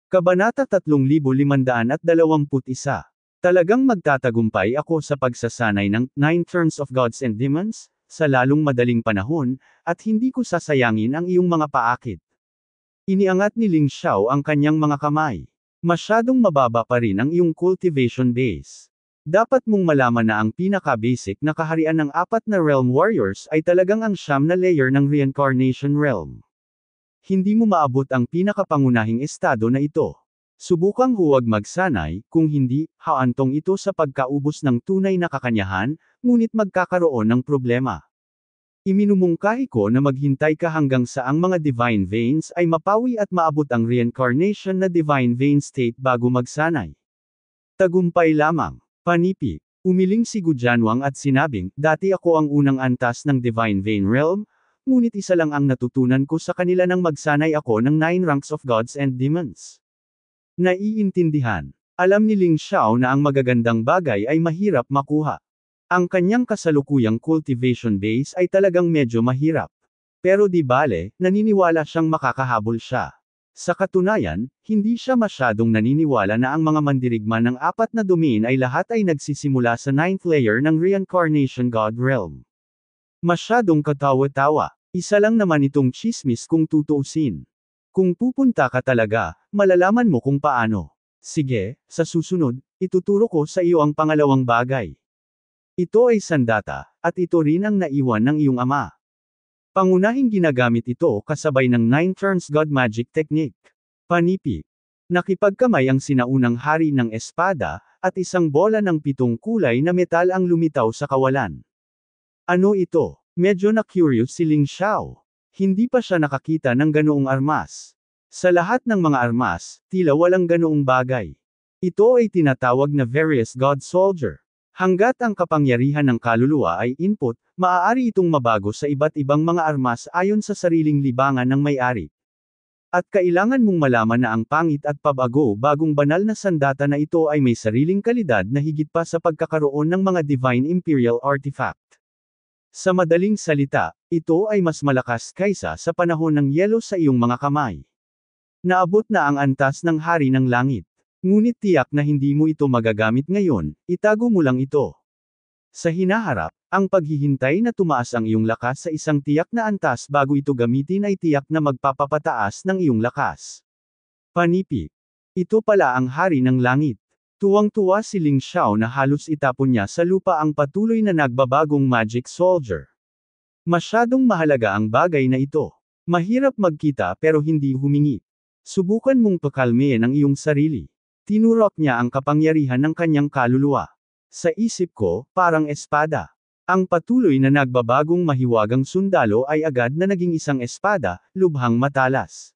Kabanata 3521. Talagang magtatagumpay ako sa pagsasanay ng 9 Turns of Gods and Demons, sa lalong madaling panahon, at hindi ko sasayangin ang iyong mga paakit. Iniangat ni Ling Xiao ang kanyang mga kamay. Masyadong mababa pa rin ang iyong cultivation base. Dapat mong malaman na ang pinaka-basic na kaharian ng 4 na Realm Warriors ay talagang ang 9 na layer ng Reincarnation Realm. Hindi mo maabot ang pinakapangunahing estado na ito. Subukang huwag magsanay, kung hindi, haantong ito sa pagkaubos ng tunay na kakanyahan, ngunit magkakaroon ng problema. Iminumungkahi ko na maghintay ka hanggang sa ang mga Divine Veins ay mapawi at maabot ang Reincarnation na Divine Vein state bago magsanay. Tagumpay lamang. Panipi. Umiling si Gujanwang at sinabing, dati ako ang unang antas ng Divine Vein Realm, ngunit isa lang ang natutunan ko sa kanila nang magsanay ako ng 9 ranks of gods and demons. Naiintindihan. Alam ni Ling Xiao na ang magagandang bagay ay mahirap makuha. Ang kanyang kasalukuyang cultivation base ay talagang medyo mahirap. Pero di bale, naniniwala siyang makakahabol siya. Sa katunayan, hindi siya masyadong naniniwala na ang mga mandirigma ng 4 na domain ay lahat ay nagsisimula sa 9th layer ng Reincarnation God Realm. Masyadong katawa-tawa. Isa lang naman itong chismis kung tutuusin. Kung pupunta ka talaga, malalaman mo kung paano. Sige, sa susunod, ituturo ko sa iyo ang pangalawang bagay. Ito ay sandata, at ito rin ang naiwan ng iyong ama. Pangunahing ginagamit ito kasabay ng 9 turns God magic technique. Panipi. Nakipagkamay ang sinaunang hari ng espada, at isang bola ng 7 kulay na metal ang lumitaw sa kawalan. Ano ito? Medyo na-curious si Ling Xiao. Hindi pa siya nakakita ng ganoong armas. Sa lahat ng mga armas, tila walang ganoong bagay. Ito ay tinatawag na Various God Soldier. Hanggat ang kapangyarihan ng kaluluwa ay input, maaari itong mabago sa iba't ibang mga armas ayon sa sariling libangan ng may-ari. At kailangan mong malaman na ang pangit at pabago bagong banal na sandata na ito ay may sariling kalidad na higit pa sa pagkakaroon ng mga Divine Imperial Artifact. Sa madaling salita, ito ay mas malakas kaysa sa panahon ng yelo sa iyong mga kamay. Naabot na ang antas ng hari ng langit. Ngunit tiyak na hindi mo ito magagamit ngayon, itago mo lang ito. Sa hinaharap, ang paghihintay na tumaas ang iyong lakas sa isang tiyak na antas bago ito gamitin ay tiyak na magpapapataas ng iyong lakas. Panipi. Ito pala ang hari ng langit. Tuwang-tuwa si Ling Xiao na halos itapon niya sa lupa ang patuloy na nagbabagong magic soldier. Masyadong mahalaga ang bagay na ito. Mahirap magkita pero hindi humingi. Subukan mong pakalmehin ang iyong sarili. Tinurok niya ang kapangyarihan ng kanyang kaluluwa. Sa isip ko, parang espada. Ang patuloy na nagbabagong mahiwagang sundalo ay agad na naging isang espada, lubhang matalas.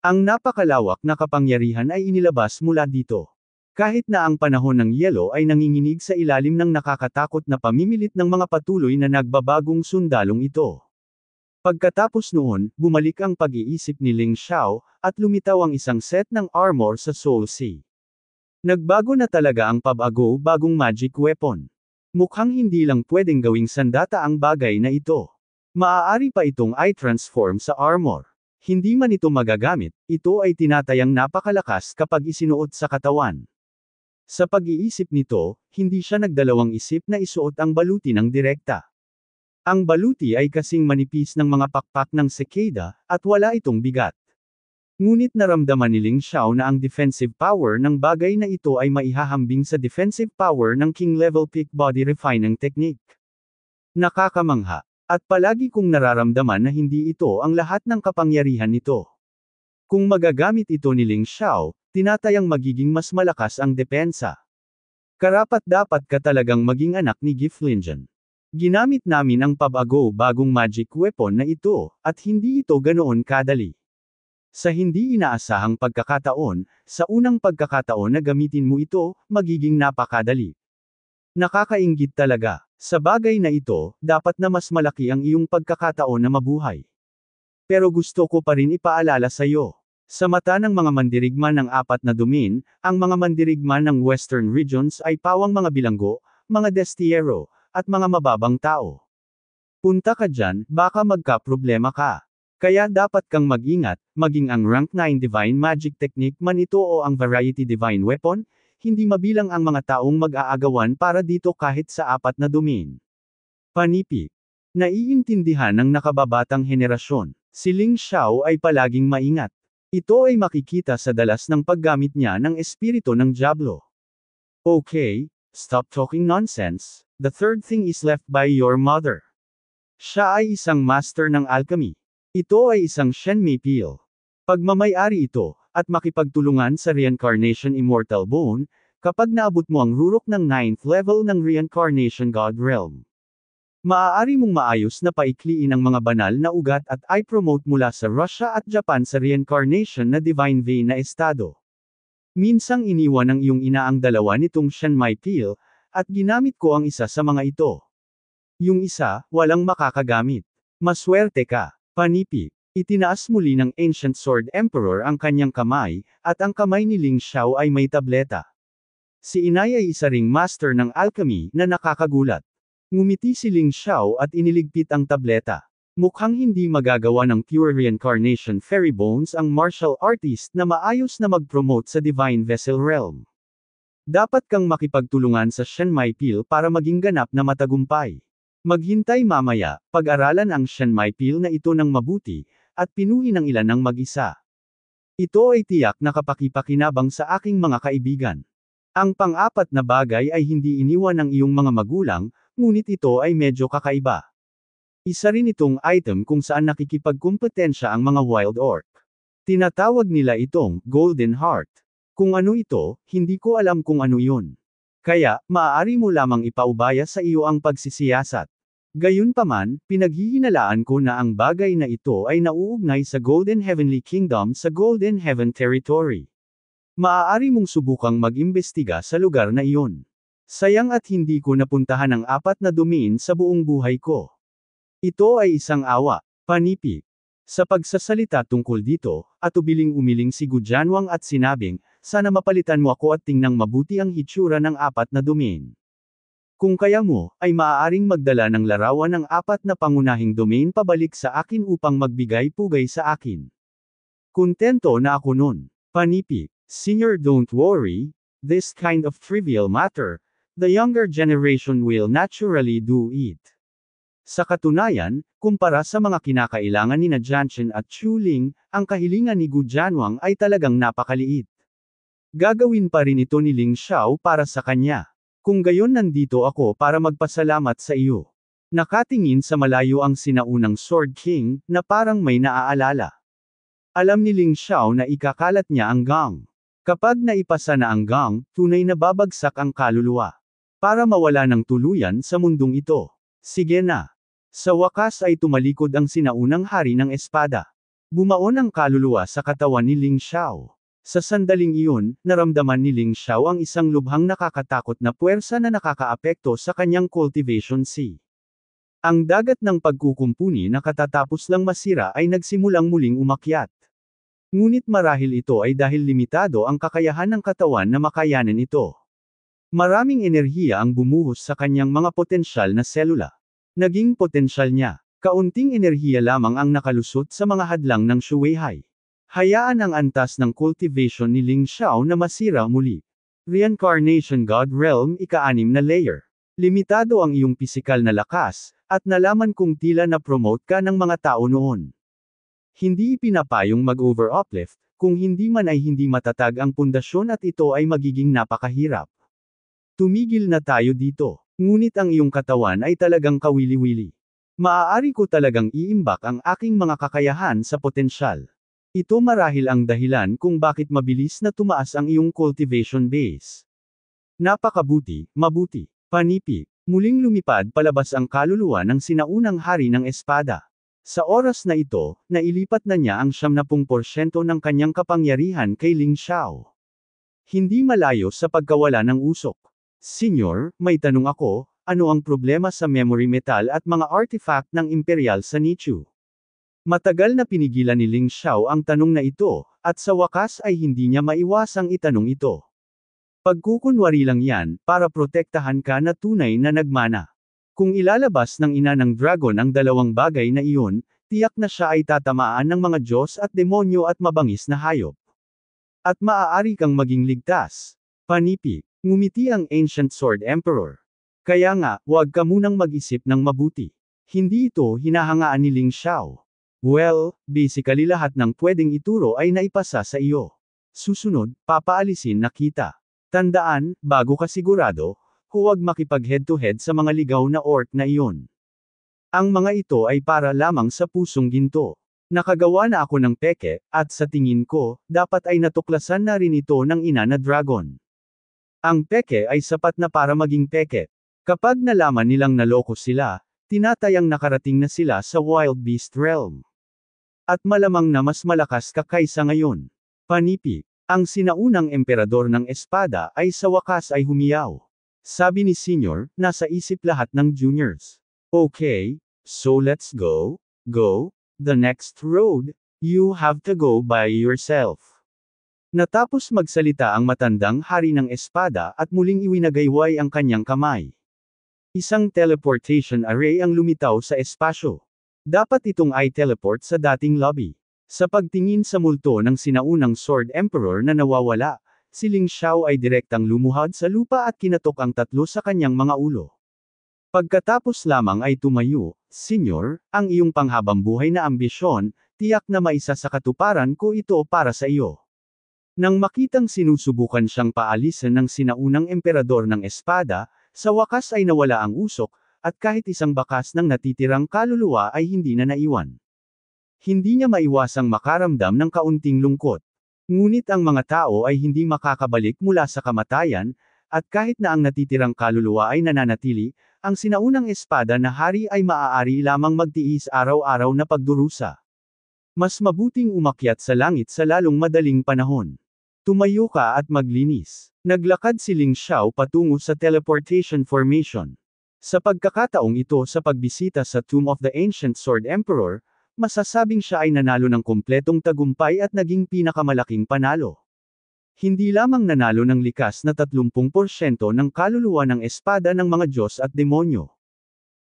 Ang napakalawak na kapangyarihan ay inilabas mula dito. Kahit na ang panahon ng yelo ay nanginginig sa ilalim ng nakakatakot na pamimilit ng mga patuloy na nagbabagong sundalong ito. Pagkatapos noon, bumalik ang pag-iisip ni Ling Xiao, at lumitaw ang isang set ng armor sa Soul Sea. Nagbago na talaga ang pabago bagong magic weapon. Mukhang hindi lang pwedeng gawing sandata ang bagay na ito. Maaari pa itong i-transform sa armor. Hindi man ito magagamit, ito ay tinatayang napakalakas kapag isinuot sa katawan. Sa pag-iisip nito, hindi siya nagdalawang isip na isuot ang baluti ng direkta. Ang baluti ay kasing manipis ng mga pakpak ng cicada, at wala itong bigat. Ngunit naramdaman ni Ling Xiao na ang defensive power ng bagay na ito ay maihahambing sa defensive power ng King Level Peak Body Refining Technique. Nakakamangha. At palagi kong nararamdaman na hindi ito ang lahat ng kapangyarihan nito. Kung magagamit ito ni Ling Xiao, tinatayang magiging mas malakas ang depensa. Karapat-dapat ka talagang maging anak ni Giflingen. Ginamit namin ang pabago bagong magic weapon na ito, at hindi ito ganoon kadali. Sa hindi inaasahang pagkakataon, sa unang pagkakataon na gamitin mo ito, magiging napakadali. Nakakainggit talaga. Sa bagay na ito, dapat na mas malaki ang iyong pagkakataon na mabuhay. Pero gusto ko pa rin ipaalala sa iyo. Sa mata ng mga mandirigma ng 4 na domain, ang mga mandirigma ng Western regions ay pawang mga bilanggo, mga destiyero, at mga mababang tao. Punta ka dyan, baka magka-problema ka. Kaya dapat kang mag-ingat, maging ang rank 9 Divine Magic Technique man ito o ang Variety Divine Weapon, hindi mabilang ang mga taong mag-aagawan para dito kahit sa 4 na domain. Panipik. Naiintindihan ng nakababatang henerasyon. Si Ling Xiao ay palaging maingat. Ito ay makikita sa dalas ng paggamit niya ng espiritu ng Diablo. Okay, stop talking nonsense. The third thing is left by your mother. Siya ay isang master ng alchemy. Ito ay isang Shenmei Peel. Pagmamay-ari ito, at makipagtulungan sa Reincarnation Immortal Bone, kapag naabot mo ang rurok ng 9th level ng Reincarnation God Realm. Maaari mong maayos na paikliin ang mga banal na ugat at i-promote mula sa Russia at Japan sa Reincarnation na Divine Vein na estado. Minsang iniwan ng iyong ina ang dalawa nitong Shenmei Peel, at ginamit ko ang isa sa mga ito. Yung isa, walang makakagamit. Maswerte ka. Panipik. Itinaas muli ng Ancient Sword Emperor ang kanyang kamay, at ang kamay ni Ling Xiao ay may tableta. Si Inay ay isa ring master ng alchemy na nakakagulat. Ngumiti si Ling Xiao at iniligpit ang tableta. Mukhang hindi magagawa ng pure reincarnation fairy bones ang martial artist na maayos na mag-promote sa Divine Vessel Realm. Dapat kang makipagtulungan sa Shenmei Peel para maging ganap na matagumpay. Maghintay mamaya, pag-aralan ang Shenmei Peel na ito ng mabuti, at pinuhi ng ilan ng mag-isa. Ito ay tiyak na kapakipakinabang sa aking mga kaibigan. Ang pang-apat na bagay ay hindi iniwan ng iyong mga magulang, ngunit ito ay medyo kakaiba. Isa rin itong item kung saan nakikipagkumpetensya ang mga wild orc. Tinatawag nila itong Golden Heart. Kung ano ito, hindi ko alam kung ano yun. Kaya, maaari mo lamang ipaubaya sa iyo ang pagsisiyasat. Gayunpaman, pinaghihinalaan ko na ang bagay na ito ay nauugnay sa Golden Heavenly Kingdom sa Golden Heaven Territory. Maaari mong subukang mag-imbestiga sa lugar na iyon. Sayang at hindi ko napuntahan ang 4 na domain sa buong buhay ko. Ito ay isang awa. Panipik. Sa pagsasalita tungkol dito, atubiling umiling si Gu Jianwang at sinabing, sana mapalitan mo ako at tingnan mabuti ang hitsura ng 4 na domain. Kung kaya mo, ay maaaring magdala ng larawan ng 4 na pangunahing domain pabalik sa akin upang magbigay-pugay sa akin. Kontento na ako nun. Panipik. Senior, don't worry, this kind of trivial matter, the younger generation will naturally do it. Sa katunayan, kumpara sa mga kinakailangan ni Jianchen at Chu Ling, ang kahilingan ni Gu Jianwang ay talagang napakaliit. Gagawin pa rin ito ni Ling Xiao para sa kanya. Kung gayon nandito ako para magpasalamat sa iyo. Nakatingin sa malayo ang sinaunang Sword King, na parang may naaalala. Alam ni Ling Xiao na ikakalat niya ang gong. Kapag naipasa na ang gong, tunay na babagsak ang kaluluwa. Para mawala ng tuluyan sa mundong ito. Sige na. Sa wakas ay tumalikod ang sinaunang hari ng espada. Bumaon ang kaluluwa sa katawan ni Ling Xiao. Sa sandaling iyon, naramdaman ni Ling Xiao ang isang lubhang nakakatakot na puwersa na nakakaapekto sa kanyang cultivation sea. Ang dagat ng pagkukumpuni na katatapos lang masira ay nagsimulang muling umakyat. Ngunit marahil ito ay dahil limitado ang kakayahan ng katawan na makayanan ito. Maraming enerhiya ang bumuhos sa kanyang mga potensyal na selula. Naging potensyal niya. Kaunting enerhiya lamang ang nakalusot sa mga hadlang ng Shuweihay. Hayaan ang antas ng cultivation ni Ling Xiao na masira muli. Reincarnation God Realm ika-6 na layer. Limitado ang iyong pisikal na lakas, at nalaman kong tila na-promote ka ng mga tao noon. Hindi ipinapayong mag-over-uplift, kung hindi man ay hindi matatag ang pundasyon at ito ay magiging napakahirap. Tumigil na tayo dito. Ngunit ang iyong katawan ay talagang kawili-wili. Maaari ko talagang iimbak ang aking mga kakayahan sa potensyal. Ito marahil ang dahilan kung bakit mabilis na tumaas ang iyong cultivation base. Napakabuti, mabuti. Panipik. Muling lumipad palabas ang kaluluwa ng sinaunang hari ng espada. Sa oras na ito, nailipat na niya ang 70% ng kanyang kapangyarihan kay Ling Xiao. Hindi malayo sa pagkawala ng usok. Senyor, may tanong ako, ano ang problema sa memory metal at mga artifact ng Imperial sa Nichu? Matagal na pinigilan ni Ling Xiao ang tanong na ito, at sa wakas ay hindi niya maiwasang itanong ito. Pagkukunwari lang yan, para protektahan ka na tunay na nagmana. Kung ilalabas ng ina ng dragon ang dalawang bagay na iyon, tiyak na siya ay tatamaan ng mga Diyos at demonyo at mabangis na hayop. At maaari kang maging ligtas. Panipi. Ngumiti ang Ancient Sword Emperor. Kaya nga, huwag ka munang mag-isip ng mabuti. Hindi ito hinahangaan ni Ling Xiao. Well, basically lahat ng pwedeng ituro ay naipasa sa iyo. Susunod, papaalisin na kita. Tandaan, bago ka sigurado, huwag makipag head-to-head sa mga ligaw na orc na iyon. Ang mga ito ay para lamang sa pusong ginto. Nakagawa na ako ng peke, at sa tingin ko, dapat ay natuklasan na rin ito ng ina na dragon. Ang peke ay sapat na para maging peke. Kapag nalaman nilang naloko sila, tinatayang nakarating na sila sa Wild Beast Realm. At malamang na mas malakas ka kaysa ngayon. Panipi. Ang sinaunang emperador ng espada ay sa wakas ay humiyaw. Sabi ni Senior, nasa isip lahat ng juniors. Okay, so let's go. The next road, you have to go by yourself. Natapos magsalita ang matandang hari ng espada at muling iwinagayway ang kanyang kamay. Isang teleportation array ang lumitaw sa espasyo. Dapat itong i-teleport sa dating lobby. Sa pagtingin sa multo ng sinaunang Sword Emperor na nawawala, si Ling Xiao ay direktang lumuhod sa lupa at kinatok ang tatlo sa kanyang mga ulo. Pagkatapos lamang ay tumayo, Senyor, ang iyong panghabambuhay na ambisyon, tiyak na maisa sa katuparan ko ito para sa iyo. Nang makitang sinusubukan siyang paalisin ng sinaunang emperador ng espada, sa wakas ay nawala ang usok, at kahit isang bakas ng natitirang kaluluwa ay hindi na naiwan. Hindi niya maiwasang makaramdam ng kaunting lungkot. Ngunit ang mga tao ay hindi makakabalik mula sa kamatayan, at kahit na ang natitirang kaluluwa ay nananatili, ang sinaunang espada na hari ay maaari lamang magtiis araw-araw na pagdurusa. Mas mabuting umakyat sa langit sa lalong madaling panahon. Tumayo ka at maglinis. Naglakad si Ling Xiao patungo sa teleportation formation. Sa pagkakataong ito sa pagbisita sa Tomb of the Ancient Sword Emperor, masasabing siya ay nanalo ng kumpletong tagumpay at naging pinakamalaking panalo. Hindi lamang nanalo ng likas na 30% ng kaluluwa ng espada ng mga Diyos at demonyo.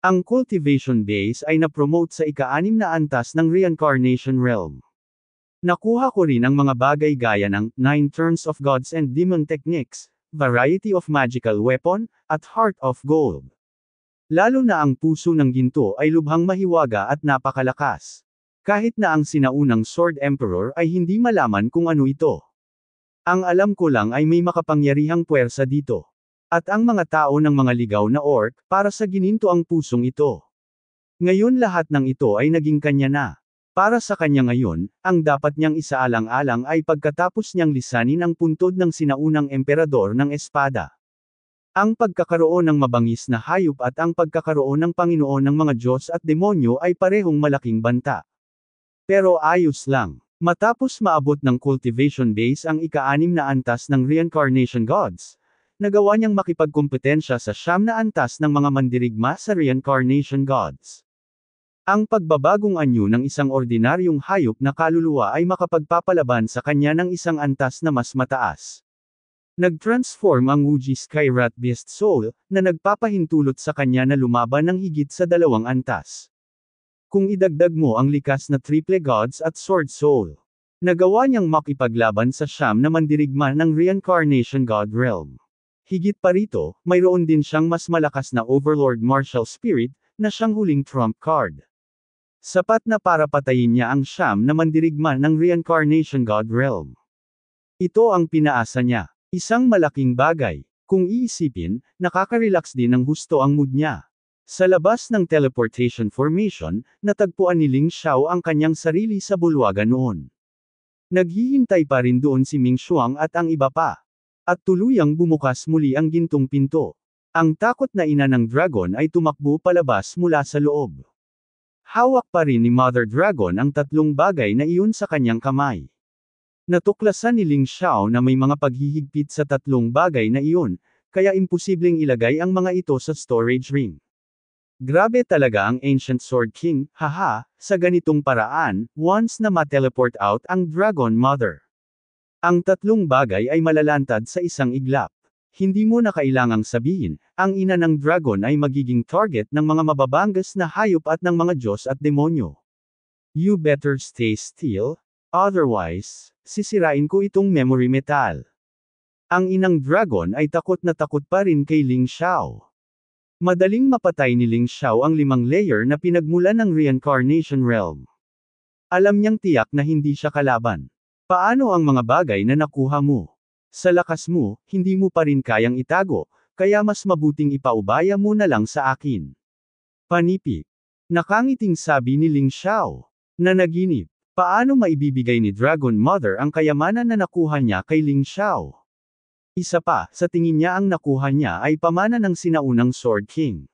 Ang cultivation base ay na-promote sa ika-6 na antas ng Reincarnation Realm. Nakuha ko rin ang mga bagay gaya ng 9 Turns of Gods and Demon Techniques, Variety of Magical Weapon, at Heart of Gold. Lalo na ang puso ng ginto ay lubhang mahiwaga at napakalakas. Kahit na ang sinaunang Sword Emperor ay hindi malaman kung ano ito. Ang alam ko lang ay may makapangyarihang puwersa dito. At ang mga tao ng mga ligaw na orc, para sa gininto ang pusong ito. Ngayon lahat ng ito ay naging kanya na. Para sa kanya ngayon, ang dapat niyang isaalang-alang ay pagkatapos niyang lisanin ang puntod ng sinaunang emperador ng espada. Ang pagkakaroon ng mabangis na hayop at ang pagkakaroon ng Panginoon ng mga Diyos at demonyo ay parehong malaking banta. Pero ayos lang. Matapos maabot ng cultivation base ang ika-6 na antas ng Reincarnation Gods, nagawa niyang makipagkompetensya sa 9 na antas ng mga mandirigma sa Reincarnation Gods. Ang pagbabagong anyo ng isang ordinaryong hayop na kaluluwa ay makapagpapalaban sa kanya ng isang antas na mas mataas. Nag-transform ang Wuji Sky Rat Beast Soul, na nagpapahintulot sa kanya na lumaban ng higit sa 2 antas. Kung idagdag mo ang likas na Triple Gods at Sword Soul, nagawa niyang makipaglaban sa 9 na mandirigma ng Reincarnation God Realm. Higit pa rito, mayroon din siyang mas malakas na Overlord Martial Spirit, na siyang huling trump card. Sapat na para patayin niya ang 9 na mandirigma ng Reincarnation God Realm. Ito ang pinaasa niya. Isang malaking bagay. Kung iisipin, nakaka-relax din ng husto ang mood niya. Sa labas ng teleportation formation, natagpuan ni Ling Xiao ang kanyang sarili sa bulwagan noon. Naghihintay pa rin doon si Ming Xuang at ang iba pa. At tuluyang bumukas muli ang gintong pinto. Ang takot na ina ng dragon ay tumakbo palabas mula sa loob. Hawak pa rin ni Mother Dragon ang 3 bagay na iyon sa kanyang kamay. Natuklasan ni Ling Xiao na may mga paghihigpit sa 3 bagay na iyon, kaya imposibleng ilagay ang mga ito sa storage ring. Grabe talaga ang Ancient Sword King, haha, sa ganitong paraan, once na ma-teleport out ang Dragon Mother. Ang 3 bagay ay malalantad sa isang iglap. Hindi mo na kailangang sabihin, ang ina ng dragon ay magiging target ng mga mababangas na hayop at ng mga Diyos at demonyo. You better stay still, otherwise, sisirain ko itong memory metal. Ang inang dragon ay takot na takot pa rin kay Ling Xiao. Madaling mapatay ni Ling Xiao ang 5 layer na pinagmulan ng Reincarnation Realm. Alam niyang tiyak na hindi siya kalaban. Paano ang mga bagay na nakuha mo? Sa lakas mo, hindi mo pa rin kayang itago, kaya mas mabuting ipaubaya mo na lang sa akin. Panipik. Nakangiting sabi ni Ling Xiao. Nanaginip. Paano maibibigay ni Dragon Mother ang kayamanan na nakuha niya kay Ling Xiao? Isa pa, sa tingin niya ang nakuha niya ay pamana ng sinaunang Sword King.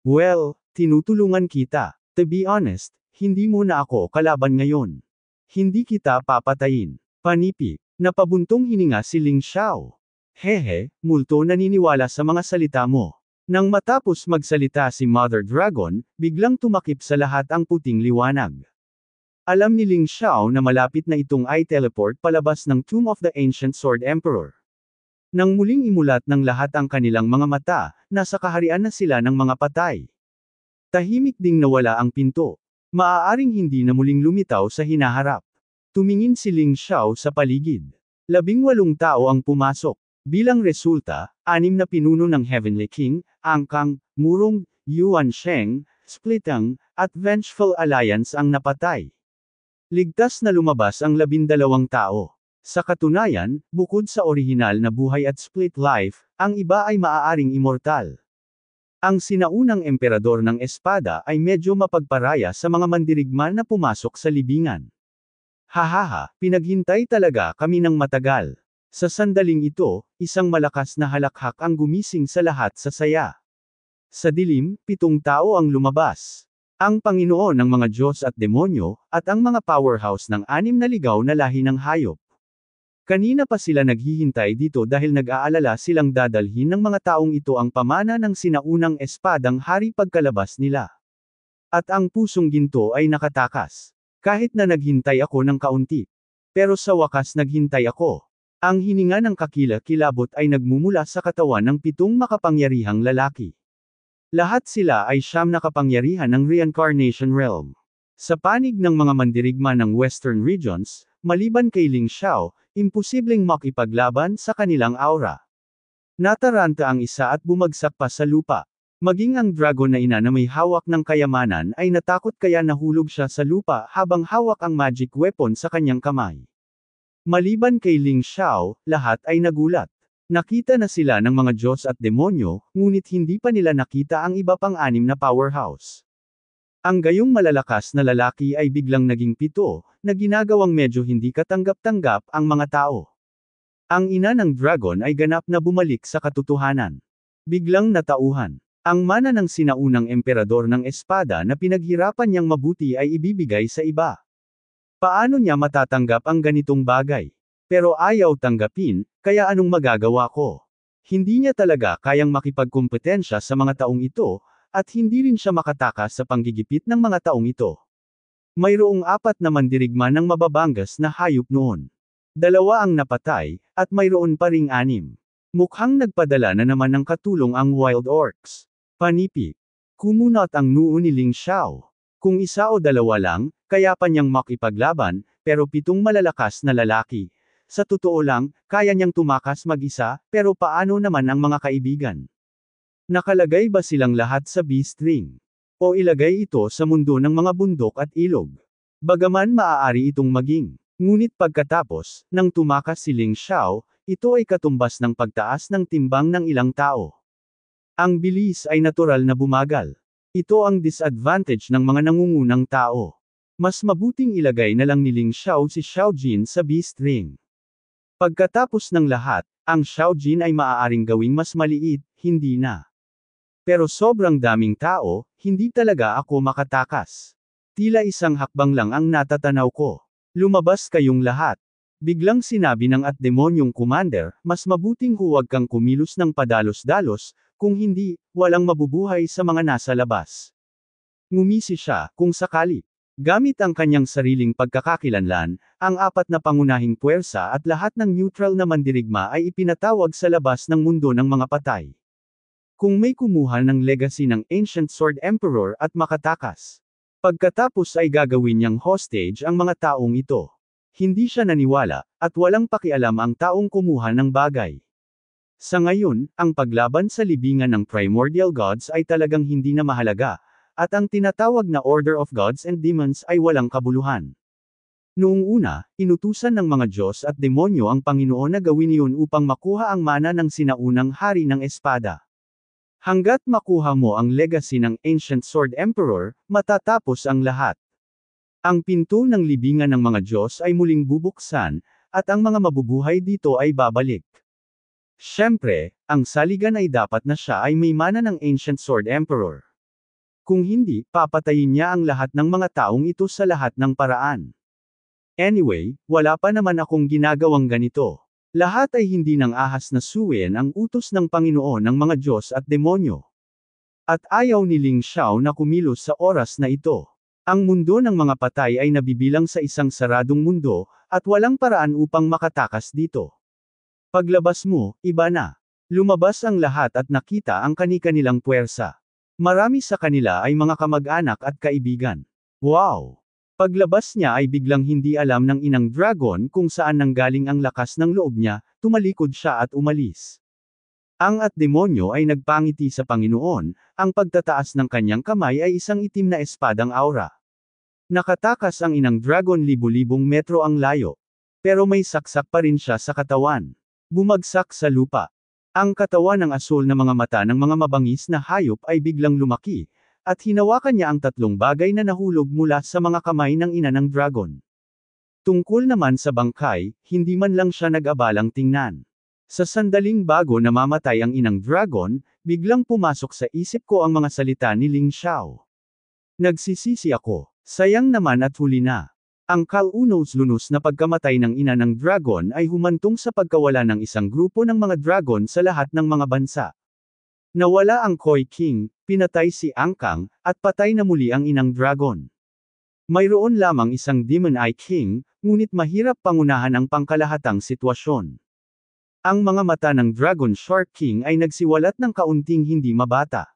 Well, tinutulungan kita. To be honest, hindi mo na ako kalaban ngayon. Hindi kita papatayin. Panipik. Napabuntong hininga si Ling Xiao. Hehe, multo naniniwala sa mga salita mo. Nang matapos magsalita si Mother Dragon, biglang tumakip sa lahat ang puting liwanag. Alam ni Ling Xiao na malapit na itong ay teleport palabas ng Tomb of the Ancient Sword Emperor. Nang muling imulat ng lahat ang kanilang mga mata, nasa kaharian na sila ng mga patay. Tahimik ding nawala ang pinto. Maaaring hindi na muling lumitaw sa hinaharap. Tumingin si Ling Xiao sa paligid. 18 tao ang pumasok. Bilang resulta, 6 na pinuno ng Heavenly King, Angkang, Murong, Yuan Sheng, Splitang, at Vengeful Alliance ang napatay. Ligtas na lumabas ang 12 tao. Sa katunayan, bukod sa orihinal na buhay at split life, ang iba ay maaaring immortal. Ang sinaunang emperador ng espada ay medyo mapagparaya sa mga mandirigma na pumasok sa libingan. Hahaha, pinaghintay talaga kami ng matagal. Sa sandaling ito, isang malakas na halakhak ang gumising sa lahat sa saya. Sa dilim, 7 tao ang lumabas. Ang Panginoon ng mga Diyos at demonyo, at ang mga powerhouse ng 6 na ligaw na lahi ng hayop. Kanina pa sila naghihintay dito dahil nag-aalala silang dadalhin ng mga taong ito ang pamana ng sinaunang espadang hari pagkalabas nila. At ang pusong ginto ay nakatakas. Kahit na naghintay ako ng kaunti. Pero sa wakas naghintay ako. Ang hininga ng kakila-kilabot ay nagmumula sa katawan ng 7 makapangyarihang lalaki. Lahat sila ay 9 na kapangyarihan ng Reincarnation Realm. Sa panig ng mga mandirigma ng Western Regions, maliban kay Ling Xiao, imposibleng makipaglaban sa kanilang aura. Nataranta ang isa at bumagsak pa sa lupa. Maging ang dragon na ina na may hawak ng kayamanan ay natakot kaya nahulog siya sa lupa habang hawak ang magic weapon sa kanyang kamay. Maliban kay Ling Xiao, lahat ay nagulat. Nakita na sila ng mga Diyos at demonyo, ngunit hindi pa nila nakita ang iba pang 6 na powerhouse. Ang gayong malalakas na lalaki ay biglang naging 7, na ginagawang medyo hindi katanggap-tanggap ang mga tao. Ang ina ng dragon ay ganap na bumalik sa katotohanan. Biglang natauhan. Ang mana ng sinaunang emperador ng espada na pinaghirapan niyang mabuti ay ibibigay sa iba. Paano niya matatanggap ang ganitong bagay? Pero ayaw tanggapin, kaya anong magagawa ko? Hindi niya talaga kayang makipagkompetensya sa mga taong ito, at hindi rin siya makatakas sa panggigipit ng mga taong ito. Mayroong 4 na mandirigma ng mababangas na hayop noon. 2 ang napatay, at mayroon pa ring 6. Mukhang nagpadala na naman ng katulong ang Wild Orcs. Panipik. Kumunot ang noo ni Ling Xiao. Kung 1 o 2 lang, kaya pa niyang makipaglaban, pero 7 malalakas na lalaki. Sa totoo lang, kaya niyang tumakas mag-isa, pero paano naman ang mga kaibigan? Nakalagay ba silang lahat sa Beast Ring? O ilagay ito sa mundo ng mga bundok at ilog? Bagaman maaari itong maging. Ngunit pagkatapos, nang tumakas si Ling Xiao, ito ay katumbas ng pagtaas ng timbang ng ilang tao. Ang bilis ay natural na bumagal. Ito ang disadvantage ng mga nangungunang tao. Mas mabuting ilagay na lang ni Ling Xiao si Xiao Jin sa Beast Ring. Pagkatapos ng lahat, ang Xiao Jin ay maaaring gawing mas maliit, hindi na. Pero sobrang daming tao, hindi talaga ako makatakas. Tila isang hakbang lang ang natatanaw ko. Lumabas kayong lahat. Biglang sinabi ng at demonyong commander, mas mabuting huwag kang kumilos ng padalos-dalos, kung hindi, walang mabubuhay sa mga nasa labas. Ngumisi siya, kung sakali. Gamit ang kanyang sariling pagkakakilanlan, ang 4 na pangunahing puwersa at lahat ng neutral na mandirigma ay ipinatawag sa labas ng mundo ng mga patay. Kung may kumuha ng legacy ng Ancient Sword Emperor at makatakas. Pagkatapos ay gagawin niyang hostage ang mga taong ito. Hindi siya naniwala, at walang pakialam ang taong kumuha ng bagay. Sa ngayon, ang paglaban sa libingan ng primordial gods ay talagang hindi na mahalaga, at ang tinatawag na Order of Gods and Demons ay walang kabuluhan. Noong una, inutusan ng mga Diyos at demonyo ang Panginoon na gawin iyon upang makuha ang mana ng sinaunang hari ng espada. Hanggat makuha mo ang legacy ng Ancient Sword Emperor, matatapos ang lahat. Ang pinto ng libingan ng mga Diyos ay muling bubuksan, at ang mga mabubuhay dito ay babalik. Siyempre, ang saligan ay dapat na siya ay may mana ng Ancient Sword Emperor. Kung hindi, papatayin niya ang lahat ng mga taong ito sa lahat ng paraan. Anyway, wala pa naman akong ginagawang ganito. Lahat ay hindi ng ahas na suwen ang utos ng Panginoon ng mga Diyos at demonyo. At ayaw ni Ling Xiao na kumilos sa oras na ito. Ang mundo ng mga patay ay nabibilang sa isang saradong mundo, at walang paraan upang makatakas dito. Paglabas mo, iba na. Lumabas ang lahat at nakita ang kani-kanilang puwersa. Marami sa kanila ay mga kamag-anak at kaibigan. Wow! Paglabas niya ay biglang hindi alam ng inang dragon kung saan nanggaling ang lakas ng loob niya, tumalikod siya at umalis. Ang at demonyo ay nagpangiti sa Panginoon, ang pagtataas ng kanyang kamay ay isang itim na espadang aura. Nakatakas ang inang dragon libu-libong metro ang layo. Pero may saksak pa rin siya sa katawan. Bumagsak sa lupa. Ang katawan ng asul na mga mata ng mga mabangis na hayop ay biglang lumaki, at hinawakan niya ang tatlong bagay na nahulog mula sa mga kamay ng ina ng dragon. Tungkol naman sa bangkay, hindi man lang siya nag-abalang tingnan. Sa sandaling bago namamatay ang inang dragon, biglang pumasok sa isip ko ang mga salita ni Ling Xiao. Nagsisisi ako. Sayang naman at huli na. Ang kalunos-lunos na pagkamatay ng ina ng dragon ay humantong sa pagkawala ng isang grupo ng mga dragon sa lahat ng mga bansa. Nawala ang Koi King, pinatay si Angkang, at patay na muli ang inang dragon. Mayroon lamang isang Demon Eye King, ngunit mahirap pangunahan ang pangkalahatang sitwasyon. Ang mga mata ng Dragon Shark King ay nagsiwalat ng kaunting hindi mabata.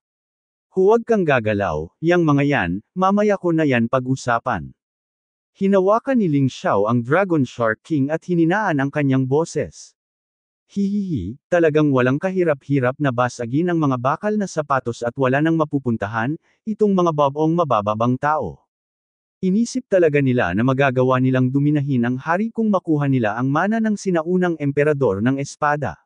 Huwag kang gagalaw, yang mga yan, mamaya ko na yan pag-usapan. Hinawakan ni Ling Xiao ang Dragon Shark King at hininaan ang kanyang boses. Hihihi, talagang walang kahirap-hirap na basagin ang mga bakal na sapatos at wala nang mapupuntahan, itong mga babong mabababang tao. Inisip talaga nila na magagawa nilang duminahin ang hari kung makuha nila ang mana ng sinaunang emperador ng espada.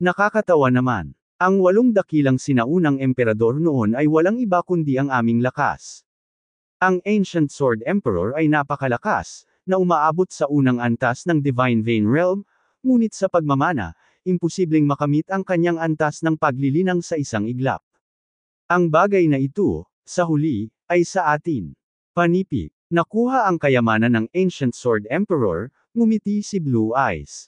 Nakakatawa naman. Ang 8 dakilang sinaunang emperador noon ay walang iba kundi ang aming lakas. Ang Ancient Sword Emperor ay napakalakas, na umaabot sa unang antas ng Divine Vein Realm, ngunit sa pagmamana, imposibleng makamit ang kanyang antas ng paglilinang sa isang iglap. Ang bagay na ito, sa huli, ay sa atin. Panipi, nakuha ang kayamanan ng Ancient Sword Emperor, ngumiti si Blue Eyes.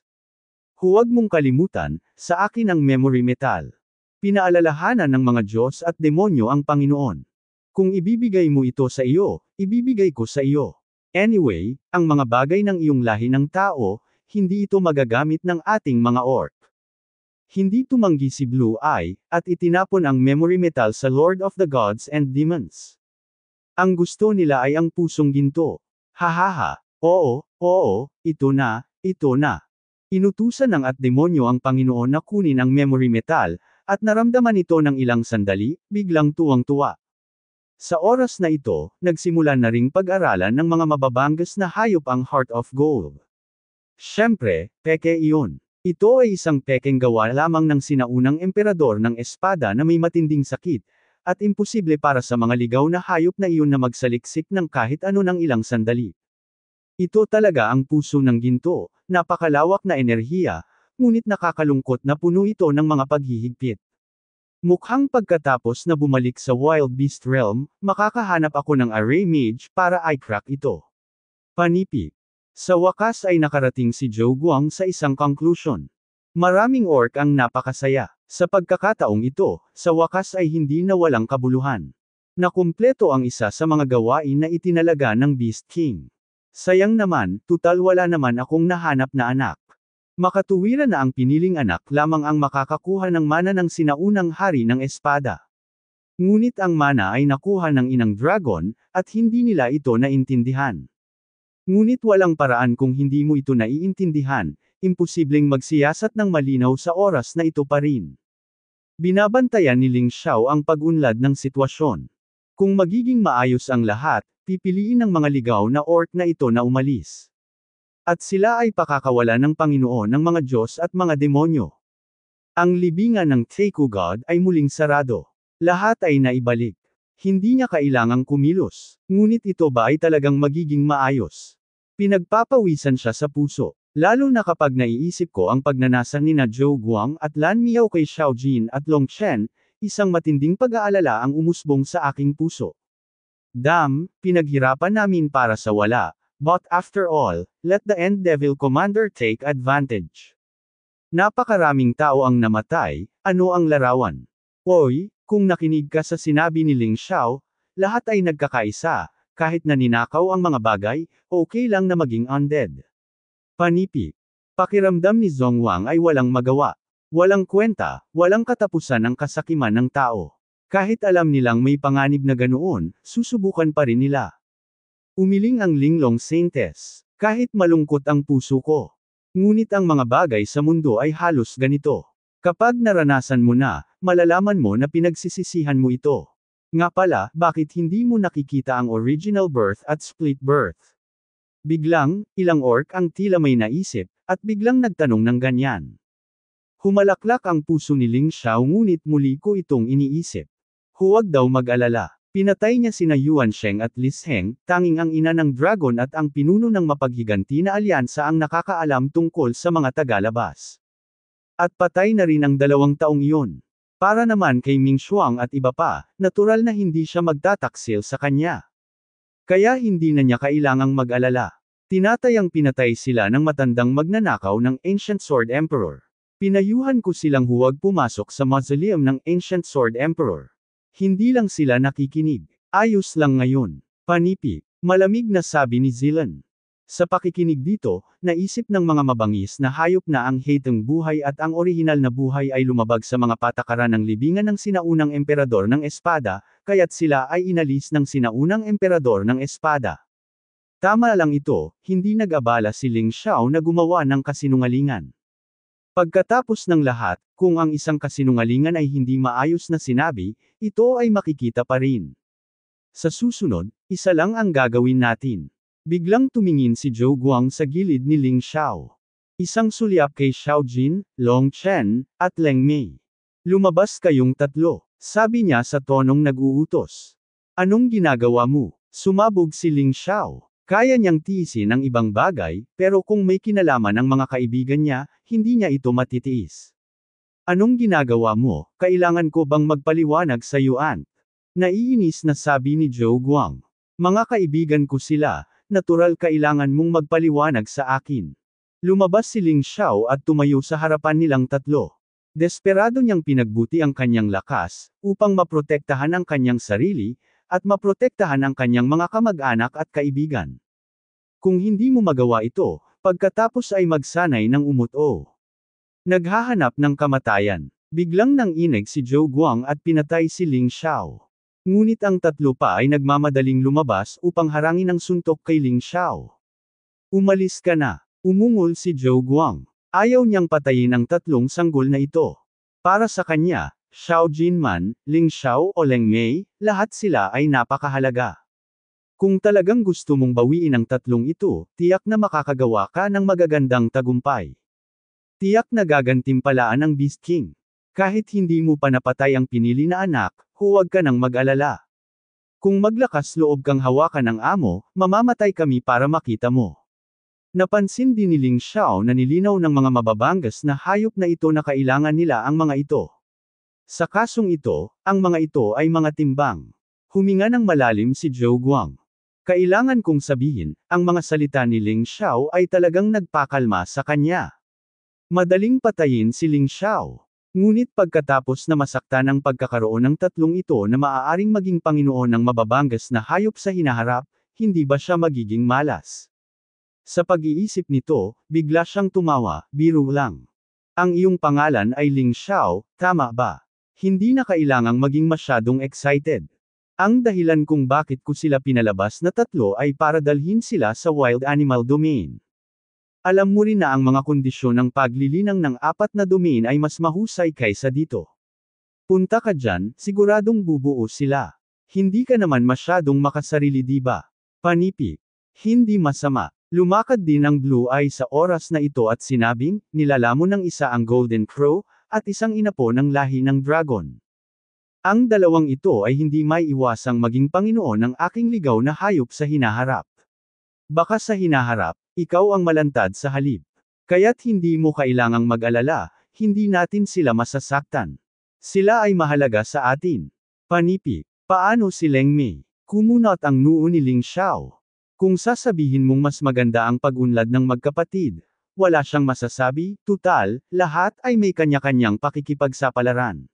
Huwag mong kalimutan, sa akin ang memory metal. Pinaalalahanan ng mga Diyos at demonyo ang Panginoon. Kung ibibigay mo ito sa iyo, ibibigay ko sa iyo. Anyway, ang mga bagay ng iyong lahi ng tao, hindi ito magagamit ng ating mga orc. Hindi tumanggi si Blue Eye, at itinapon ang memory metal sa Lord of the Gods and Demons. Ang gusto nila ay ang pusong ginto. Hahaha, oo, ito na. Inutusan ng at demonyo ang Panginoon na kunin ang memory metal, at naramdaman ito ng ilang sandali, biglang tuwang-tuwa. Sa oras na ito, nagsimula na ring pag-aralan ng mga mababangas na hayop ang Heart of Gold. Siyempre, peke iyon. Ito ay isang pekeng gawa lamang ng sinaunang emperador ng espada na may matinding sakit, at imposible para sa mga ligaw na hayop na iyon na magsaliksik ng kahit ano ng ilang sandali. Ito talaga ang puso ng ginto, napakalawak na enerhiya, ngunit nakakalungkot na puno ito ng mga paghihigpit. Mukhang pagkatapos na bumalik sa Wild Beast Realm, makakahanap ako ng Array Mage para i-crack ito. Panipi. Sa wakas ay nakarating si Zhou Guang sa isang conclusion. Maraming orc ang napakasaya. Sa pagkakataong ito, sa wakas ay hindi na walang kabuluhan. Nakumpleto ang isa sa mga gawain na itinalaga ng Beast King. Sayang naman, tutal wala naman akong nahanap na anak. Makatuwiran na ang piniling anak lamang ang makakakuha ng mana ng sinaunang hari ng espada. Ngunit ang mana ay nakuha ng inang dragon, at hindi nila ito naintindihan. Ngunit walang paraan kung hindi mo ito naiintindihan, imposibleng magsiyasat ng malinaw sa oras na ito pa rin. Binabantayan ni Ling Xiao ang pag-unlad ng sitwasyon. Kung magiging maayos ang lahat, pipiliin ng mga ligaw na orc na ito na umalis. At sila ay pakakawala ng Panginoon ng mga Diyos at mga demonyo. Ang libingan ng Taeku God ay muling sarado. Lahat ay naibalik. Hindi niya kailangang kumilos. Ngunit ito ba ay talagang magiging maayos? Pinagpapawisan siya sa puso. Lalo na kapag naiisip ko ang pagnanasa ni na Zhou Guang at Lan Miao kay Xiao Jin at Long Chen, isang matinding pag-aalala ang umusbong sa aking puso. Pinaghirapan namin para sa wala. But after all, let the End Devil Commander take advantage. Napakaraming tao ang namatay, ano ang larawan? Oy, kung nakinig ka sa sinabi ni Ling Xiao, lahat ay nagkakaisa, kahit na ninakaw ang mga bagay, okay lang na maging undead. Panipi. Pakiramdam ni Zhongwang ay walang magawa. Walang kwenta, walang katapusan ang kasakiman ng tao. Kahit alam nilang may panganib na ganoon, susubukan pa rin nila. Umiling ang linglong saintess. Kahit malungkot ang puso ko. Ngunit ang mga bagay sa mundo ay halos ganito. Kapag naranasan mo na, malalaman mo na pinagsisisihan mo ito. Nga pala, bakit hindi mo nakikita ang original birth at split birth? Biglang, ilang orc ang tila may naisip, at biglang nagtanong ng ganyan. Humalaklak ang puso ni Ling Xiao ngunit muli ko itong iniisip. Huwag daw mag-alala. Pinatay niya sina Yuan Sheng at Li Heng, tanging ang ina ng dragon at ang pinuno ng mapaghiganti na alyansa ang nakakaalam tungkol sa mga tagalabas. At patay na rin ang 2 taong iyon. Para naman kay Ming Xuang at iba pa, natural na hindi siya magtataksil sa kanya. Kaya hindi na niya kailangang mag-alala. Tinatayang pinatay sila ng matandang magnanakaw ng Ancient Sword Emperor. Pinayuhan ko silang huwag pumasok sa mausoleum ng Ancient Sword Emperor. Hindi lang sila nakikinig. Ayos lang ngayon. Panipi. Malamig na sabi ni Zilan. Sa pakikinig dito, naisip ng mga mabangis na hayop na ang hateng buhay at ang orihinal na buhay ay lumabag sa mga patakaran ng libingan ng sinaunang emperador ng espada, kaya't sila ay inalis ng sinaunang emperador ng espada. Tama lang ito, hindi nag-abala si Ling Xiao na gumawa ng kasinungalingan. Pagkatapos ng lahat, kung ang isang kasinungalingan ay hindi maayos na sinabi, ito ay makikita pa rin. Sa susunod, isa lang ang gagawin natin. Biglang tumingin si Zhou Guang sa gilid ni Ling Xiao. Isang sulyap kay Xiao Jin, Long Chen, at Leng Mei. Lumabas kayong tatlo, sabi niya sa tonong nag-uutos. Anong ginagawa mo? Sumabog si Ling Xiao. Kaya niyang tiisin ang ibang bagay, pero kung may kinalaman ang mga kaibigan niya, hindi niya ito matitiis. Anong ginagawa mo? Kailangan ko bang magpaliwanag sa iyo, Aunt? Naiinis na sabi ni Zhou Guang. Mga kaibigan ko sila, natural kailangan mong magpaliwanag sa akin. Lumabas si Ling Xiao at tumayo sa harapan nilang tatlo. Desperado niyang pinagbuti ang kanyang lakas, upang maprotektahan ang kanyang sarili, at maprotektahan ang kanyang mga kamag-anak at kaibigan. Kung hindi mo magawa ito, pagkatapos ay magsanay ng umuto. Naghahanap ng kamatayan. Biglang nanginig si Zhou Guang at pinatay si Ling Xiao. Ngunit ang tatlo pa ay nagmamadaling lumabas upang harangin ang suntok kay Ling Xiao. Umalis ka na. Umungol si Zhou Guang. Ayaw niyang patayin ang tatlong sanggol na ito. Para sa kanya, Xiao Jin man, Ling Xiao o Leng Mei, lahat sila ay napakahalaga. Kung talagang gusto mong bawiin ang tatlong ito, tiyak na makakagawa ka ng magagandang tagumpay. Tiyak na gagantimpalaan ang Beast King. Kahit hindi mo pa napatay ang pinili na anak, huwag ka nang mag-alala. Kung maglakas loob kang hawakan ng amo, mamamatay kami para makita mo. Napansin din ni Ling Xiao na nilinaw ng mga mababanggas na hayop na ito na kailangan nila ang mga ito. Sa kasong ito, ang mga ito ay mga timbang. Huminga ng malalim si Zhou Guang. Kailangan kong sabihin, ang mga salita ni Ling Xiao ay talagang nagpakalma sa kanya. Madaling patayin si Ling Xiao. Ngunit pagkatapos na masaktan ang pagkakaroon ng tatlong ito na maaaring maging Panginoon ng mababanggas na hayop sa hinaharap, hindi ba siya magiging malas? Sa pag-iisip nito, bigla siyang tumawa, biro lang. Ang iyong pangalan ay Ling Xiao, tama ba? Hindi na kailangang maging masyadong excited. Ang dahilan kung bakit ko sila pinalabas na tatlo ay para dalhin sila sa wild animal domain. Alam mo rin na ang mga kondisyon ng paglilinang ng 4 na domain ay mas mahusay kaysa dito. Punta ka dyan, siguradong bubuo sila. Hindi ka naman masyadong makasarili, di ba? Panipi. Hindi masama. Lumakad din ang Blue Eye sa oras na ito at sinabing, nilalamon ng isa ang Golden Crow, at isang inapo ng lahi ng dragon. Ang dalawang ito ay hindi may iwasang maging Panginoon ng aking ligaw na hayop sa hinaharap. Baka sa hinaharap, ikaw ang malantad sa halip. Kaya't hindi mo kailangang mag-alala, hindi natin sila masasaktan. Sila ay mahalaga sa atin. Panipi. Paano si Leng Mei? Kumunot ang noo ni Ling Xiao. Kung sasabihin mong mas maganda ang pag-unlad ng magkapatid, wala siyang masasabi, tutal, lahat ay may kanya-kanyang pakikipagsapalaran.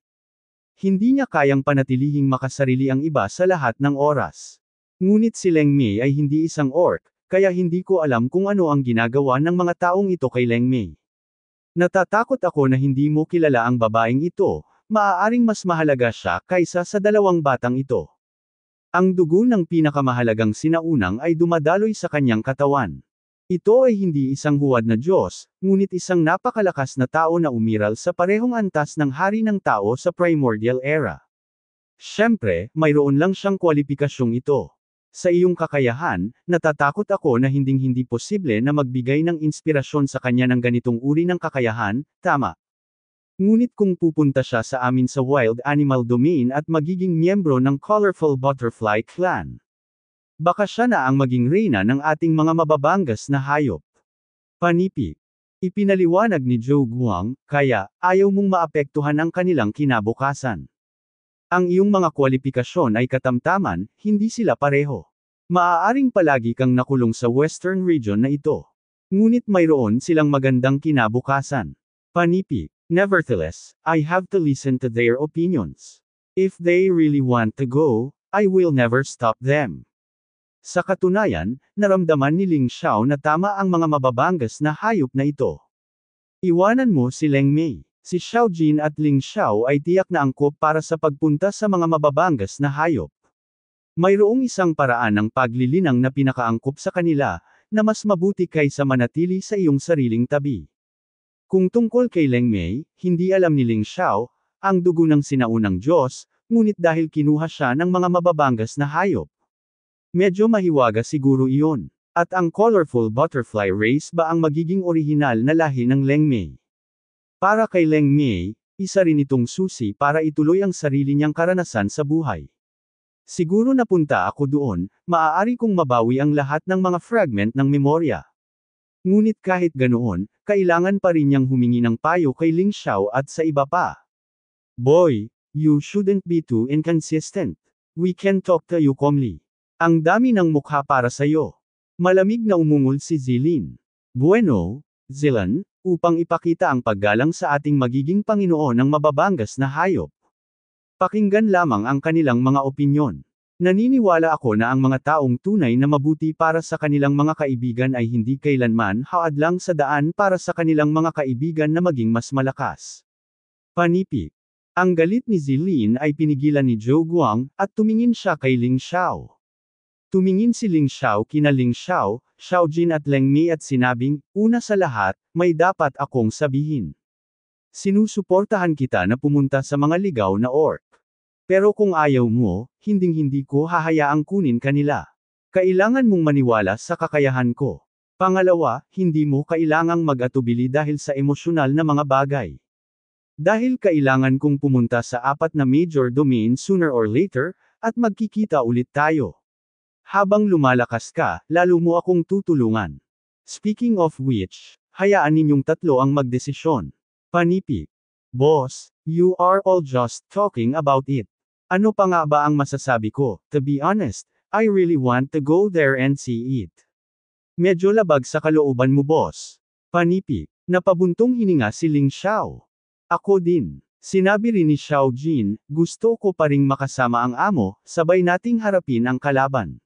Hindi niya kayang panatilihing makasarili ang iba sa lahat ng oras. Ngunit si Leng Mei ay hindi isang orc, kaya hindi ko alam kung ano ang ginagawa ng mga taong ito kay Leng Mei. Natatakot ako na hindi mo kilala ang babaeng ito, maaaring mas mahalaga siya kaysa sa dalawang batang ito. Ang dugo ng pinakamahalagang sinaunang ay dumadaloy sa kanyang katawan. Ito ay hindi isang huwad na Diyos, ngunit isang napakalakas na tao na umiral sa parehong antas ng hari ng tao sa primordial era. Siyempre, mayroon lang siyang kwalipikasyong ito. Sa iyong kakayahan, natatakot ako na hinding-hindi posible na magbigay ng inspirasyon sa kanya ng ganitong uri ng kakayahan, tama. Ngunit kung pupunta siya sa amin sa wild animal domain at magiging miyembro ng Colorful Butterfly Clan, baka siya na ang maging reyna ng ating mga mababangas na hayop. Panipi. Ipinaliwanag ni Zhou Guang, kaya, ayaw mong maapektuhan ang kanilang kinabukasan. Ang iyong mga kwalipikasyon ay katamtaman, hindi sila pareho. Maaaring palagi kang nakulong sa western region na ito. Ngunit mayroon silang magandang kinabukasan. Panipi. Nevertheless, I have to listen to their opinions. If they really want to go, I will never stop them. Sa katunayan, naramdaman ni Ling Xiao na tama ang mga mababangas na hayop na ito. Iwanan mo si Leng Mei. Si Xiao Jin at Ling Xiao ay tiyak na angkop para sa pagpunta sa mga mababangas na hayop. Mayroong isang paraan ng paglilinang na pinakaangkop sa kanila, na mas mabuti kaysa manatili sa iyong sariling tabi. Kung tungkol kay Leng Mei, hindi alam ni Ling Xiao, ang dugo ng sinaunang Diyos, ngunit dahil kinuha siya ng mga mababangas na hayop. Medyo mahiwaga siguro iyon. At ang colorful butterfly race ba ang magiging orihinal na lahi ng Leng Mei? Para kay Leng Mei, isa rin itong susi para ituloy ang sarili niyang karanasan sa buhay. Siguro napunta ako doon, maaari kong mabawi ang lahat ng mga fragment ng memorya. Ngunit kahit ganoon, kailangan pa rin niyang humingi ng payo kay Ling Xiao at sa iba pa. Boy, you shouldn't be too inconsistent. We can talk to you calmly. Ang dami ng mukha para sa'yo. Malamig na umungol si Zilin. Bueno, Zilan, upang ipakita ang paggalang sa ating magiging Panginoon ng mababangas na hayop. Pakinggan lamang ang kanilang mga opinyon. Naniniwala ako na ang mga taong tunay na mabuti para sa kanilang mga kaibigan ay hindi kailanman haadlang sa daan para sa kanilang mga kaibigan na maging mas malakas. Panipi. Ang galit ni Zilin ay pinigilan ni Zhou Guang, at tumingin siya kay Ling Xiao. Tumingin si Ling Xiao kina Ling Xiao, Xiao Jin at Leng Mei at sinabing, una sa lahat, may dapat akong sabihin. Sinusuportahan kita na pumunta sa mga ligaw na orc. Pero kung ayaw mo, hinding-hindi ko hahayaang kunin kanila. Kailangan mong maniwala sa kakayahan ko. Pangalawa, hindi mo kailangang mag-atubili dahil sa emosyonal na mga bagay. Dahil kailangan kong pumunta sa 4 na major domain sooner or later, at magkikita ulit tayo. Habang lumalakas ka, lalo mo akong tutulungan. Speaking of which, hayaan ninyong tatlo ang magdesisyon. Panipi. Boss, you are all just talking about it. Ano pa nga ba ang masasabi ko? To be honest, I really want to go there and see it. Medyo labag sa kalooban mo, boss. Panipi. Napabuntong hininga si Ling Xiao. Ako din. Sinabi rin ni Xiao Jin, gusto ko pa ring makasama ang amo, sabay nating harapin ang kalaban.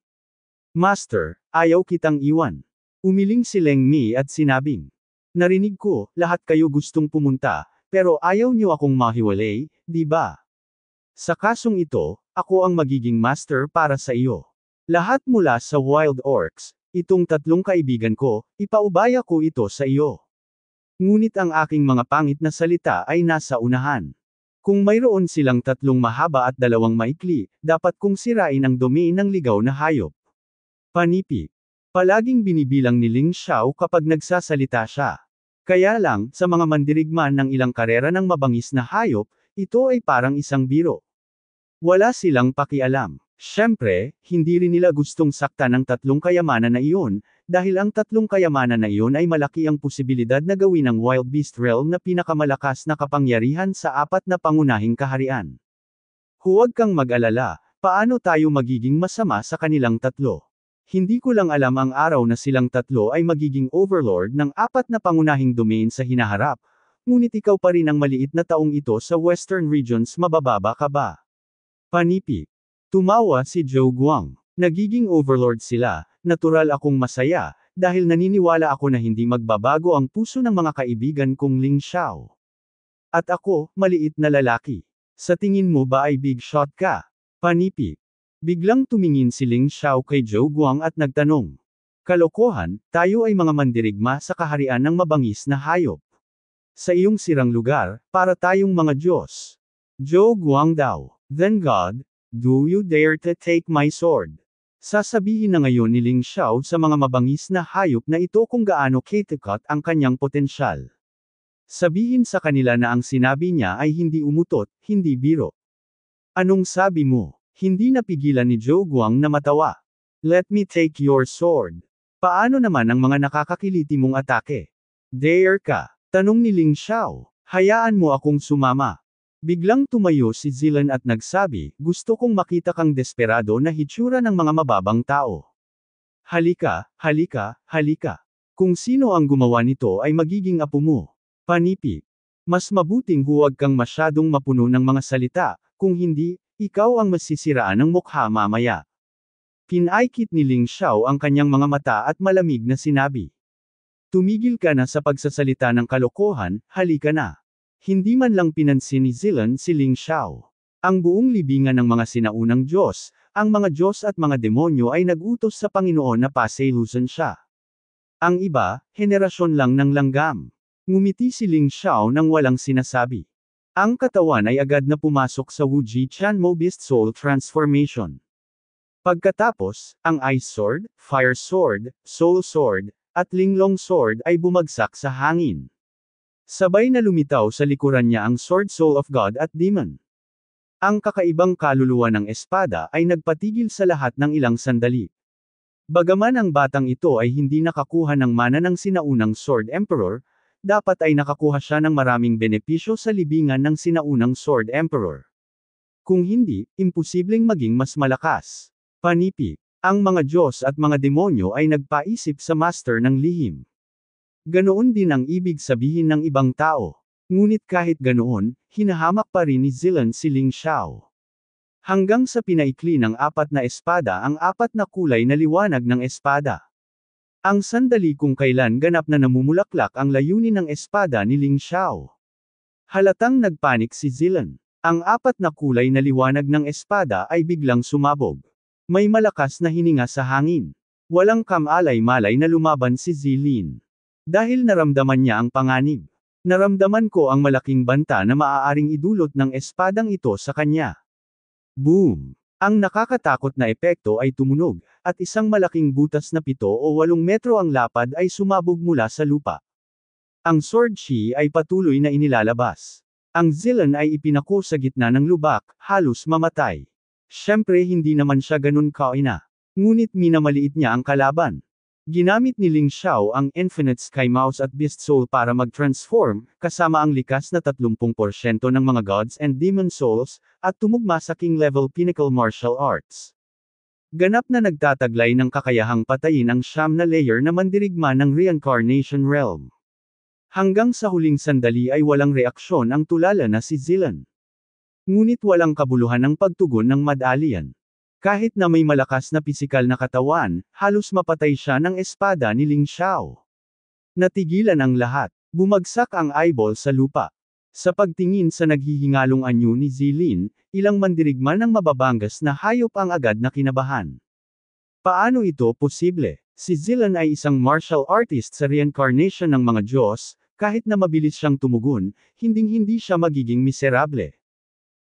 Master, ayaw kitang iwan. Umiling si Leng Mei at sinabing. Narinig ko, lahat kayo gustong pumunta, pero ayaw niyo akong mahiwalay, di ba? Sa kasong ito, ako ang magiging master para sa iyo. Lahat mula sa Wild Orcs, itong tatlong kaibigan ko, ipaubaya ko ito sa iyo. Ngunit ang aking mga pangit na salita ay nasa unahan. Kung mayroon silang tatlong mahaba at dalawang maikli, dapat kong sirain ang domain ng ligaw na hayop. Panipik. Palaging binibilang ni Ling Xiao kapag nagsasalita siya. Kaya lang, sa mga mandirigma ng ilang karera ng mabangis na hayop, ito ay parang isang biro. Wala silang pakialam. Siyempre, hindi rin nila gustong saktan ang tatlong kayamanan na iyon, dahil ang tatlong kayamanan na iyon ay malaki ang posibilidad na gawin ng Wild Beast Realm na pinakamalakas na kapangyarihan sa apat na pangunahing kaharian. Huwag kang mag-alala, paano tayo magiging masama sa kanilang tatlo? Hindi ko lang alam ang araw na silang tatlo ay magiging overlord ng apat na pangunahing domain sa hinaharap, ngunit ikaw pa rin ang maliit na taong ito sa Western Regions, mabababa ka ba? Panipik. Tumawa si Zhou Guang. Nagiging overlord sila, natural akong masaya, dahil naniniwala ako na hindi magbabago ang puso ng mga kaibigan kong Ling Xiao. At ako, maliit na lalaki. Sa tingin mo ba ay big shot ka? Panipik. Biglang tumingin si Ling Xiao kay Zhou Guang at nagtanong. Kalokohan, tayo ay mga mandirigma sa kaharian ng mabangis na hayop. Sa iyong sirang lugar, para tayong mga Diyos. Zhou Guang daw. Then God, do you dare to take my sword? Sasabihin na ngayon ni Ling Xiao sa mga mabangis na hayop na ito kung gaano katikat ang kanyang potensyal. Sabihin sa kanila na ang sinabi niya ay hindi umutot, hindi biro. Anong sabi mo? Hindi napigilan ni Zhou Guang na matawa. Let me take your sword. Paano naman ang mga nakakakiliti mong atake? Dare ka? Tanong ni Ling Xiao. Hayaan mo akong sumama. Biglang tumayo si Zilan at nagsabi, gusto kong makita kang desperado na hitsura ng mga mababang tao. Halika, halika, halika. Kung sino ang gumawa nito ay magiging apo mo. Panipik. Mas mabuting huwag kang masyadong mapuno ng mga salita, kung hindi, ikaw ang masisiraan ng mukha mamaya. Pinaikit ni Ling Xiao ang kanyang mga mata at malamig na sinabi. Tumigil ka na sa pagsasalita ng kalokohan, halika na. Hindi man lang pinansin ni Zilan si Ling Xiao. Ang buong libingan ng mga sinaunang Diyos, ang mga Diyos at mga demonyo ay nag-utos sa Panginoon na pasaylusan siya. Ang iba, henerasyon lang ng langgam. Ngumiti si Ling Xiao nang walang sinasabi. Ang katawan ay agad na pumasok sa Wuji Chanmo Beast Soul Transformation. Pagkatapos, ang Ice Sword, Fire Sword, Soul Sword, at Linglong Sword ay bumagsak sa hangin. Sabay na lumitaw sa likuran niya ang Sword Soul of God at Demon. Ang kakaibang kaluluwa ng espada ay nagpatigil sa lahat ng ilang sandali. Bagaman ang batang ito ay hindi nakakuha ng mana ng sinaunang Sword Emperor, dapat ay nakakuha siya ng maraming benepisyo sa libingan ng sinaunang Sword Emperor. Kung hindi, imposibleng maging mas malakas. Panipik. Ang mga Diyos at mga demonyo ay nagpaisip sa master ng lihim. Ganoon din ang ibig sabihin ng ibang tao. Ngunit kahit ganoon, hinahamak pa rin ni Zilan si Ling Xiao. Hanggang sa pinaikli ng apat na espada ang apat na kulay na liwanag ng espada. Ang sandali kung kailan ganap na namumulaklak ang layunin ng espada ni Ling Xiao. Halatang nagpanik si Zilan. Ang apat na kulay na liwanag ng espada ay biglang sumabog. May malakas na hininga sa hangin. Walang kamalay-malay na lumaban si Zilin. Dahil naramdaman niya ang panganib. Naramdaman ko ang malaking banta na maaaring idulot ng espadang ito sa kanya. Boom! Ang nakakatakot na epekto ay tumunog, at isang malaking butas na 7 o 8 metro ang lapad ay sumabog mula sa lupa. Ang sword chi ay patuloy na inilalabas. Ang Zilan ay ipinako sa gitna ng lubak, halos mamatay. Siyempre hindi naman siya ganun kaina. Ngunit minamaliit niya ang kalaban. Ginamit ni Ling Xiao ang Infinite Sky Mouse at Beast Soul para mag-transform, kasama ang likas na 30% ng mga Gods and Demon Souls, at tumugma sa King Level Pinnacle Martial Arts. Ganap na nagtataglay ng kakayahang patayin ang siyam na layer na mandirigma ng Reincarnation Realm. Hanggang sa huling sandali ay walang reaksyon ang tulala na si Zilan. Ngunit walang kabuluhan ang pagtugon ng Mad-Alien. Kahit na may malakas na pisikal na katawan, halos mapatay siya ng espada ni Ling Xiao. Natigilan ang lahat. Bumagsak ang eyeball sa lupa. Sa pagtingin sa naghihingalong anyo ni Zilin, ilang mandirigma ng mababangas na hayop ang agad na kinabahan. Paano ito posible? Si Zilin ay isang martial artist sa reincarnation ng mga Diyos, kahit na mabilis siyang tumugon, hinding-hindi siya magiging miserable.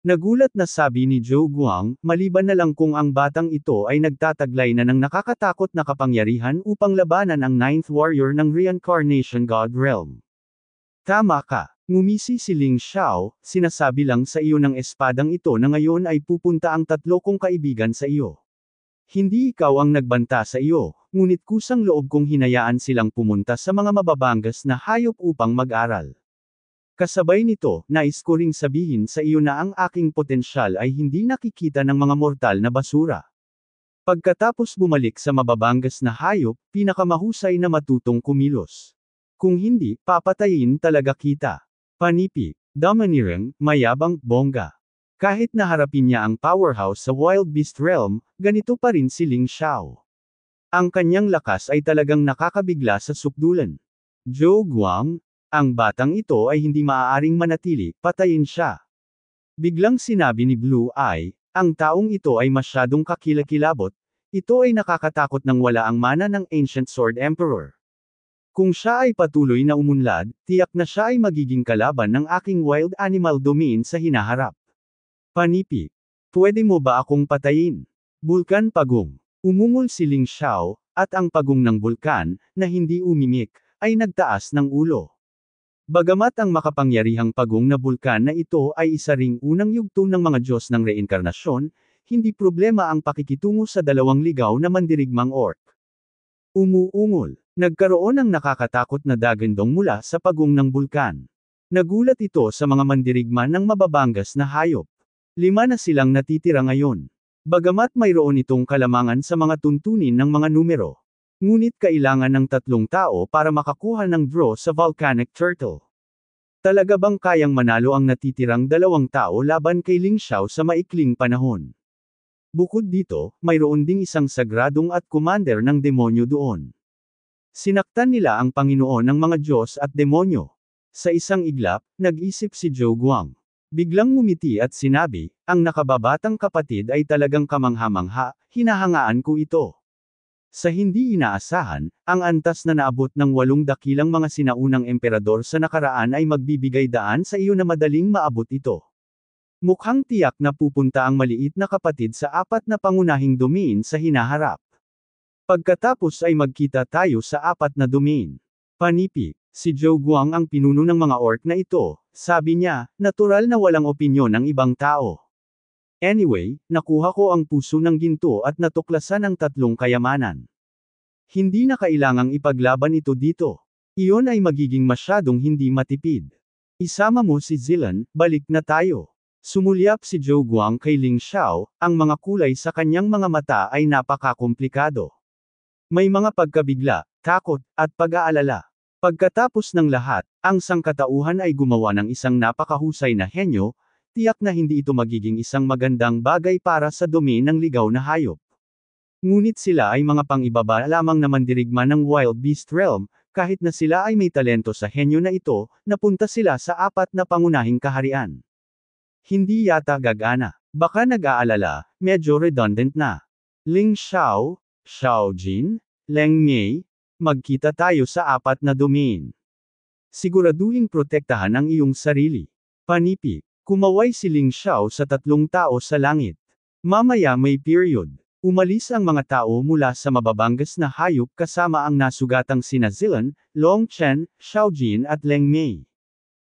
Nagulat na sabi ni Zhou Guang, maliban na lang kung ang batang ito ay nagtataglay na ng nakakatakot na kapangyarihan upang labanan ang Ninth Warrior ng Reincarnation God Realm. Tama ka. Ngumisi si Ling Xiao, sinasabi lang sa iyo ng espadang ito na ngayon ay pupunta ang tatlo kong kaibigan sa iyo. Hindi ikaw ang nagbanta sa iyo, ngunit kusang loob kong hinayaan silang pumunta sa mga mababangas na hayop upang mag-aral. Kasabay nito, nais ko ring sabihin sa iyo na ang aking potensyal ay hindi nakikita ng mga mortal na basura. Pagkatapos bumalik sa mababangas na hayop, pinakamahusay na matutong kumilos. Kung hindi, papatayin talaga kita. Panipi, domineering, mayabang, bongga. Kahit naharapin niya ang powerhouse sa Wild Beast Realm, ganito pa rin si Ling Xiao. Ang kanyang lakas ay talagang nakakabigla sa sukdulan. Zhou Guang, ang batang ito ay hindi maaaring manatili, patayin siya. Biglang sinabi ni Blue Eye, ang taong ito ay masyadong kakilakilabot, ito ay nakakatakot nang wala ang mana ng Ancient Sword Emperor. Kung siya ay patuloy na umunlad, tiyak na siya ay magiging kalaban ng aking wild animal domain sa hinaharap. Panipi. Pwede mo ba akong patayin? Bulkan Pagong. Umungol si Ling Xiao, at ang pagong ng bulkan, na hindi umimik, ay nagtaas ng ulo. Bagamat ang makapangyarihang pagong na bulkan na ito ay isa ring unang yugto ng mga Diyos ng reinkarnasyon, hindi problema ang pakikitungo sa dalawang ligaw na mandirigmang orc. Umuungol. Nagkaroon ng nakakatakot na dagandong mula sa pagong ng bulkan. Nagulat ito sa mga mandirigma ng mababangas na hayop. 5 na silang natitira ngayon. Bagamat mayroon itong kalamangan sa mga tuntunin ng mga numero. Ngunit kailangan ng 3 tao para makakuha ng draw sa volcanic turtle. Talaga bang kayang manalo ang natitirang 2 tao laban kay Ling Xiao sa maikling panahon? Bukod dito, mayroon ding isang sagradong at commander ng demonyo doon. Sinaktan nila ang Panginoon ng mga Diyos at demonyo. Sa isang iglap, nag-isip si Zhou Guang. Biglang ngumiti at sinabi, ang nakababatang kapatid ay talagang kamangha-mangha, hinahangaan ko ito. Sa hindi inaasahan, ang antas na naabot ng 8 dakilang mga sinaunang emperador sa nakaraan ay magbibigay daan sa iyo na madaling maabot ito. Mukhang tiyak na pupunta ang maliit na kapatid sa 4 na pangunahing domain sa hinaharap. Pagkatapos ay magkita tayo sa 4 na domain. Panipi, si Zhou Guang ang pinuno ng mga orc na ito, sabi niya, natural na walang opinyon ng ibang tao. Anyway, nakuha ko ang puso ng ginto at natuklasan ang 3 kayamanan. Hindi na kailangang ipaglaban ito dito. Iyon ay magiging masyadong hindi matipid. Isama mo si Zilan, balik na tayo. Sumulyap si Zhou Guang kay Ling Xiao, ang mga kulay sa kanyang mga mata ay napakakomplikado. May mga pagkabigla, takot, at pag-aalala. Pagkatapos ng lahat, ang sangkatauhan ay gumawa ng isang napakahusay na henyo, tiyak na hindi ito magiging isang magandang bagay para sa domain ng ligaw na hayop. Ngunit sila ay mga pang-ibaba lamang na mandirigma ng Wild Beast Realm, kahit na sila ay may talento sa henyo na ito, napunta sila sa 4 na pangunahing kaharian. Hindi yata gagana. Baka nag-aalala, medyo redundant na. Ling Xiao, Xiao Jin, Leng Mei, magkita tayo sa 4 na domain. Siguraduhing protektahan ang iyong sarili. Panipi, kumaway si Ling Xiao sa 3 tao sa langit. Mamaya may period. Umalis ang mga tao mula sa mababangas na hayop kasama ang nasugatang sina Zilan, Long Chen, Xiao Jin at Leng Mei.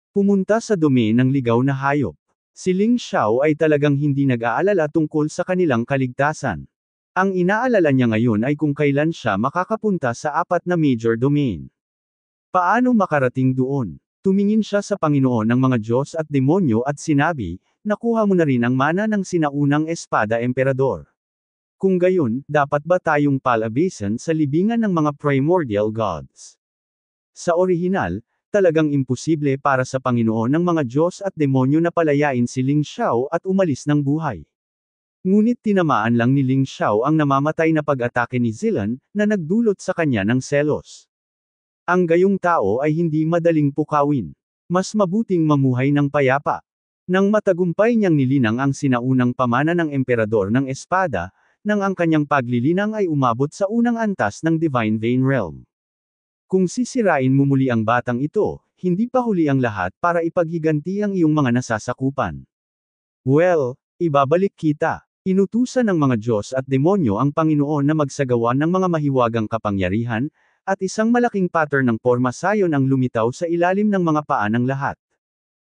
Pumunta sa domain ng ligaw na hayop. Si Ling Xiao ay talagang hindi nag-aalala tungkol sa kanilang kaligtasan. Ang inaalala niya ngayon ay kung kailan siya makakapunta sa 4 na major domain. Paano makarating doon? Tumingin siya sa Panginoon ng mga Diyos at demonyo at sinabi, nakuha mo na rin ang mana ng sinaunang espada emperador. Kung gayon, dapat ba tayong palabasan sa libingan ng mga primordial gods? Sa orihinal, talagang imposible para sa Panginoon ng mga Diyos at demonyo na palayain si Ling Xiao at umalis ng buhay. Ngunit tinamaan lang ni Ling Xiao ang namamatay na pag-atake ni Zilan, na nagdulot sa kanya ng selos. Ang gayong tao ay hindi madaling pukawin. Mas mabuting mamuhay ng payapa. Nang matagumpay niyang nilinang ang sinaunang pamana ng emperador ng espada, nang ang kanyang paglilinang ay umabot sa unang antas ng Divine Vein Realm. Kung sisirain mo muli ang batang ito, hindi pa huli ang lahat para ipaghiganti ang iyong mga nasasakupan. Well, ibabalik kita. Inutusan ng mga Diyos at demonyo ang Panginoon na magsagawa ng mga mahiwagang kapangyarihan, at isang malaking pattern ng porma sayon ang lumitaw sa ilalim ng mga paa ng lahat.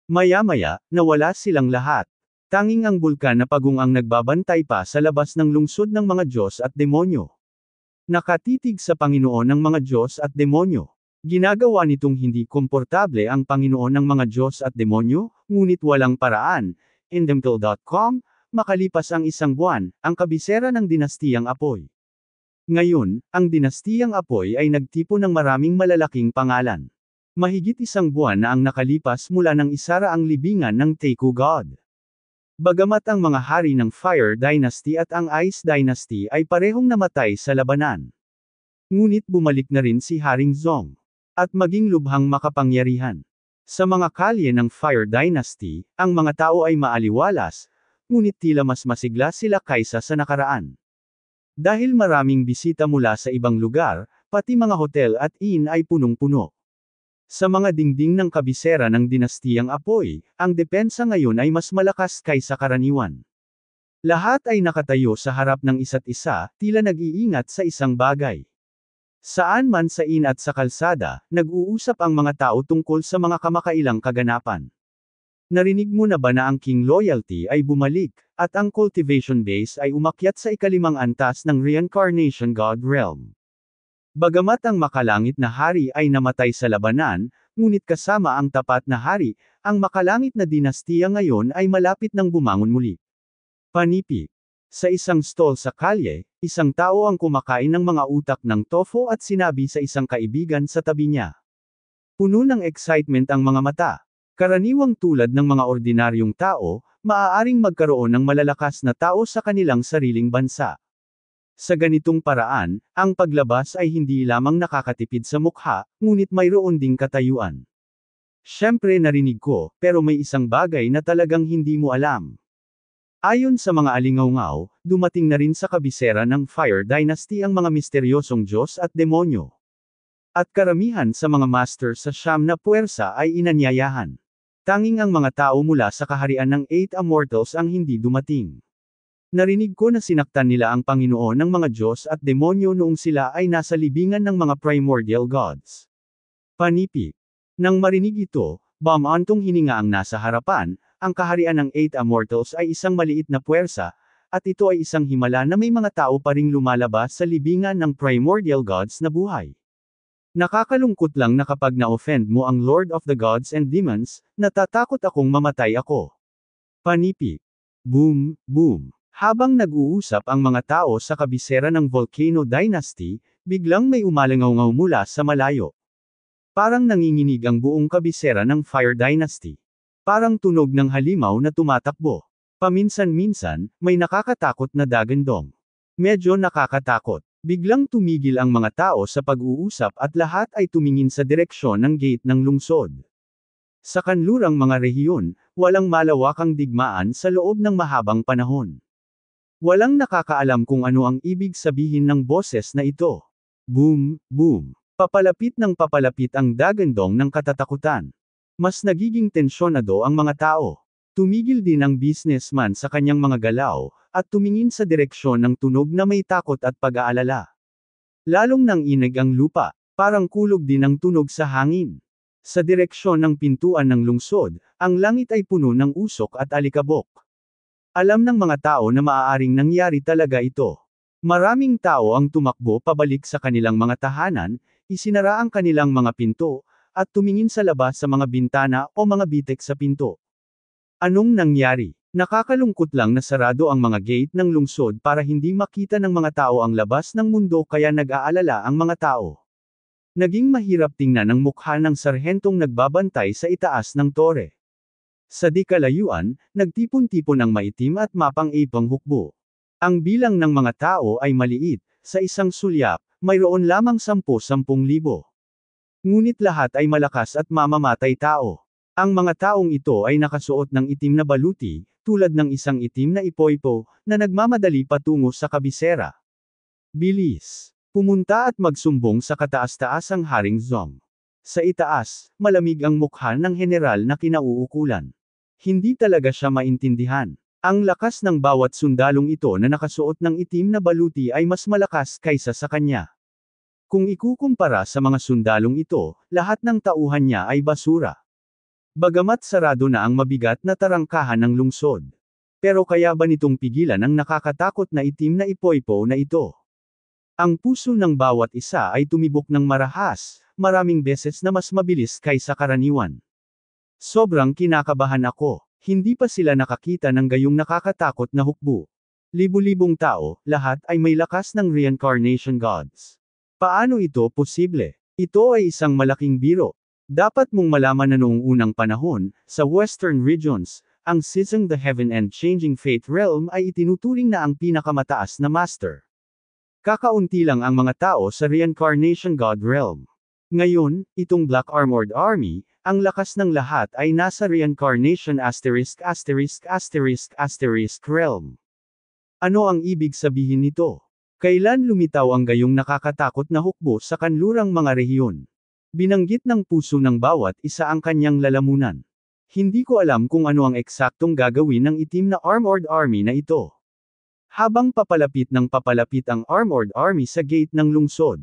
Maya-maya, nawala silang lahat. Tanging ang bulkan na pagong ang nagbabantay pa sa labas ng lungsod ng mga Diyos at demonyo. Nakatitig sa Panginoon ng mga Diyos at demonyo. Ginagawa nitong hindi komportable ang Panginoon ng mga Diyos at demonyo, ngunit walang paraan. Endemtel.com, makalipas ang isang buwan, ang kabisera ng dinastiyang Apoy. Ngayon, ang dinastiyang Apoy ay nagtipon ng maraming malalaking pangalan. Mahigit isang buwan na ang nakalipas mula nang isara ang libingan ng Teku God. Bagamat ang mga hari ng Fire Dynasty at ang Ice Dynasty ay parehong namatay sa labanan. Ngunit bumalik na rin si Haring Zong. At maging lubhang makapangyarihan. Sa mga kalye ng Fire Dynasty, ang mga tao ay maaliwalas, ngunit tila mas masigla sila kaysa sa nakaraan. Dahil maraming bisita mula sa ibang lugar, pati mga hotel at inn ay punong-puno. Sa mga dingding ng kabisera ng dinastiyang Apoy, ang depensa ngayon ay mas malakas kaysa karaniwan. Lahat ay nakatayo sa harap ng isa't isa, tila nag-iingat sa isang bagay. Saan man sa inn at sa kalsada, nag-uusap ang mga tao tungkol sa mga kamakailang kaganapan. Narinig mo na ba na ang King Loyalty ay bumalik, at ang cultivation base ay umakyat sa ikalimang antas ng Reincarnation God Realm? Bagamat ang makalangit na hari ay namatay sa labanan, ngunit kasama ang tapat na hari, ang makalangit na dinastiya ngayon ay malapit nang bumangon muli. Panipik. Sa isang stall sa kalye, isang tao ang kumakain ng mga utak ng tofu at sinabi sa isang kaibigan sa tabi niya. Puno ng excitement ang mga mata. Karaniwang tulad ng mga ordinaryong tao, maaaring magkaroon ng malalakas na tao sa kanilang sariling bansa. Sa ganitong paraan, ang paglabas ay hindi lamang nakakatipid sa mukha, ngunit mayroon ding katayuan. Siyempre narinig ko, pero may isang bagay na talagang hindi mo alam. Ayon sa mga alingawngaw, dumating na rin sa kabisera ng Fire Dynasty ang mga misteryosong Diyos at demonyo. At karamihan sa mga master sa siyam na puwersa ay inanyayahan. Tanging ang mga tao mula sa kaharian ng 8 Immortals ang hindi dumating. Narinig ko na sinaktan nila ang Panginoon ng mga Diyos at demonyo noong sila ay nasa libingan ng mga primordial gods. Panipik. Nang marinig ito, bamantong hininga ang nasa harapan, ang kaharian ng 8 Immortals ay isang maliit na puwersa, at ito ay isang himala na may mga tao pa ring lumalabas sa libingan ng primordial gods na buhay. Nakakalungkot lang na kapag na-offend mo ang Lord of the Gods and Demons, natatakot akong mamatay ako. Panipik. Boom, boom. Habang nag-uusap ang mga tao sa kabisera ng Volcano Dynasty, biglang may umalangaw mula sa malayo. Parang nanginginig ang buong kabisera ng Fire Dynasty. Parang tunog ng halimaw na tumatakbo. Paminsan-minsan, may nakakatakot na dagandong. Medyo nakakatakot. Biglang tumigil ang mga tao sa pag-uusap at lahat ay tumingin sa direksyon ng gate ng lungsod. Sa kanlurang mga rehiyon, walang malawakang digmaan sa loob ng mahabang panahon. Walang nakakaalam kung ano ang ibig sabihin ng boses na ito. Boom, boom. Papalapit ng papalapit ang dagandong ng katatakutan. Mas nagiging tensyonado ang mga tao. Tumigil din ang businessman sa kanyang mga galaw, at tumingin sa direksyon ng tunog na may takot at pag-aalala. Lalong nanginig ang lupa, parang kulog din ang tunog sa hangin. Sa direksyon ng pintuan ng lungsod, ang langit ay puno ng usok at alikabok. Alam ng mga tao na maaaring nangyari talaga ito. Maraming tao ang tumakbo pabalik sa kanilang mga tahanan, isinara ang kanilang mga pinto, at tumingin sa labas sa mga bintana o mga bitek sa pinto. Anong nangyari? Nakakalungkot lang na sarado ang mga gate ng lungsod para hindi makita ng mga tao ang labas ng mundo kaya nag-aalala ang mga tao. Naging mahirap tingnan ang mukha ng sarhentong nagbabantay sa itaas ng tore. Sa di kalayuan, nagtipon-tipon ang maitim at mapang-ipang hukbo. Ang bilang ng mga tao ay maliit, sa isang sulyap, mayroon lamang 10,000. Ngunit lahat ay malakas at mamamatay tao. Ang mga taong ito ay nakasuot ng itim na baluti, tulad ng isang itim na ipoypo, na nagmamadali patungo sa kabisera. Bilis! Pumunta at magsumbong sa kataas-taasang Haring Zong. Sa itaas, malamig ang mukha ng general na kinauukulan. Hindi talaga siya maintindihan. Ang lakas ng bawat sundalong ito na nakasuot ng itim na baluti ay mas malakas kaysa sa kanya. Kung ikukumpara sa mga sundalong ito, lahat ng tauhan niya ay basura. Bagamat sarado na ang mabigat na tarangkahan ng lungsod. Pero kaya ba nitong pigilan ang nakakatakot na itim na ipoypo na ito? Ang puso ng bawat isa ay tumibok ng marahas, maraming beses na mas mabilis kaysa karaniwan. Sobrang kinakabahan ako. Hindi pa sila nakakita ng gayong nakakatakot na hukbo. Libu-libong tao, lahat ay may lakas ng reincarnation gods. Paano ito posible? Ito ay isang malaking biro. Dapat mong malaman na noong unang panahon, sa Western regions, ang Seizing the Heaven and Changing Fate Realm ay itinuturing na ang pinakamataas na master. Kakaunti lang ang mga tao sa Reincarnation God Realm. Ngayon, itong Black Armored Army, ang lakas ng lahat ay nasa Reincarnation **** realm. Ano ang ibig sabihin nito? Kailan lumitaw ang gayong nakakatakot na hukbo sa kanlurang mga rehiyon? Binanggit ng puso ng bawat isa ang kanyang lalamunan. Hindi ko alam kung ano ang eksaktong gagawin ng itim na Armored Army na ito. Habang papalapit ng papalapit ang Armored Army sa gate ng lungsod,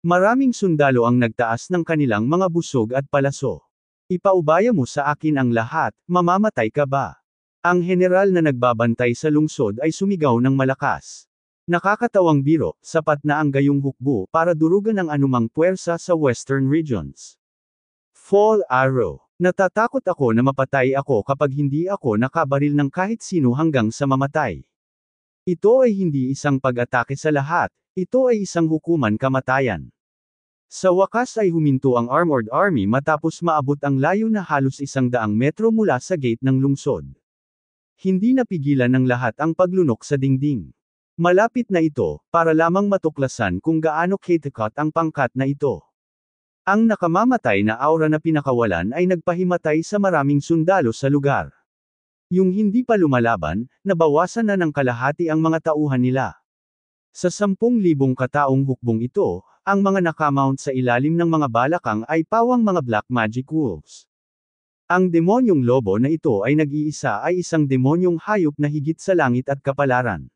maraming sundalo ang nagtaas ng kanilang mga busog at palaso. Ipaubaya mo sa akin ang lahat, mamamatay ka ba? Ang general na nagbabantay sa lungsod ay sumigaw ng malakas. Nakakatawang biro, sapat na ang gayong hukbo para durugan ang anumang puwersa sa Western regions. Fall Arrow. Natatakot ako na mapatay ako kapag hindi ako nakabaril ng kahit sino hanggang sa mamatay. Ito ay hindi isang pag-atake sa lahat, ito ay isang hukuman kamatayan. Sa wakas ay huminto ang Armored Army matapos maabot ang layo na halos 100 metro mula sa gate ng lungsod. Hindi napigilan ng lahat ang paglunok sa dingding. Malapit na ito, para lamang matuklasan kung gaano katakot ang pangkat na ito. Ang nakamamatay na aura na pinakawalan ay nagpahimatay sa maraming sundalo sa lugar. Yung hindi pa lumalaban, nabawasan na ng kalahati ang mga tauhan nila. Sa 10,000 kataong hukbong ito, ang mga nakamount sa ilalim ng mga balakang ay pawang mga Black Magic Wolves. Ang demonyong lobo na ito ay nag-iisa ay isang demonyong hayop na higit sa langit at kapalaran.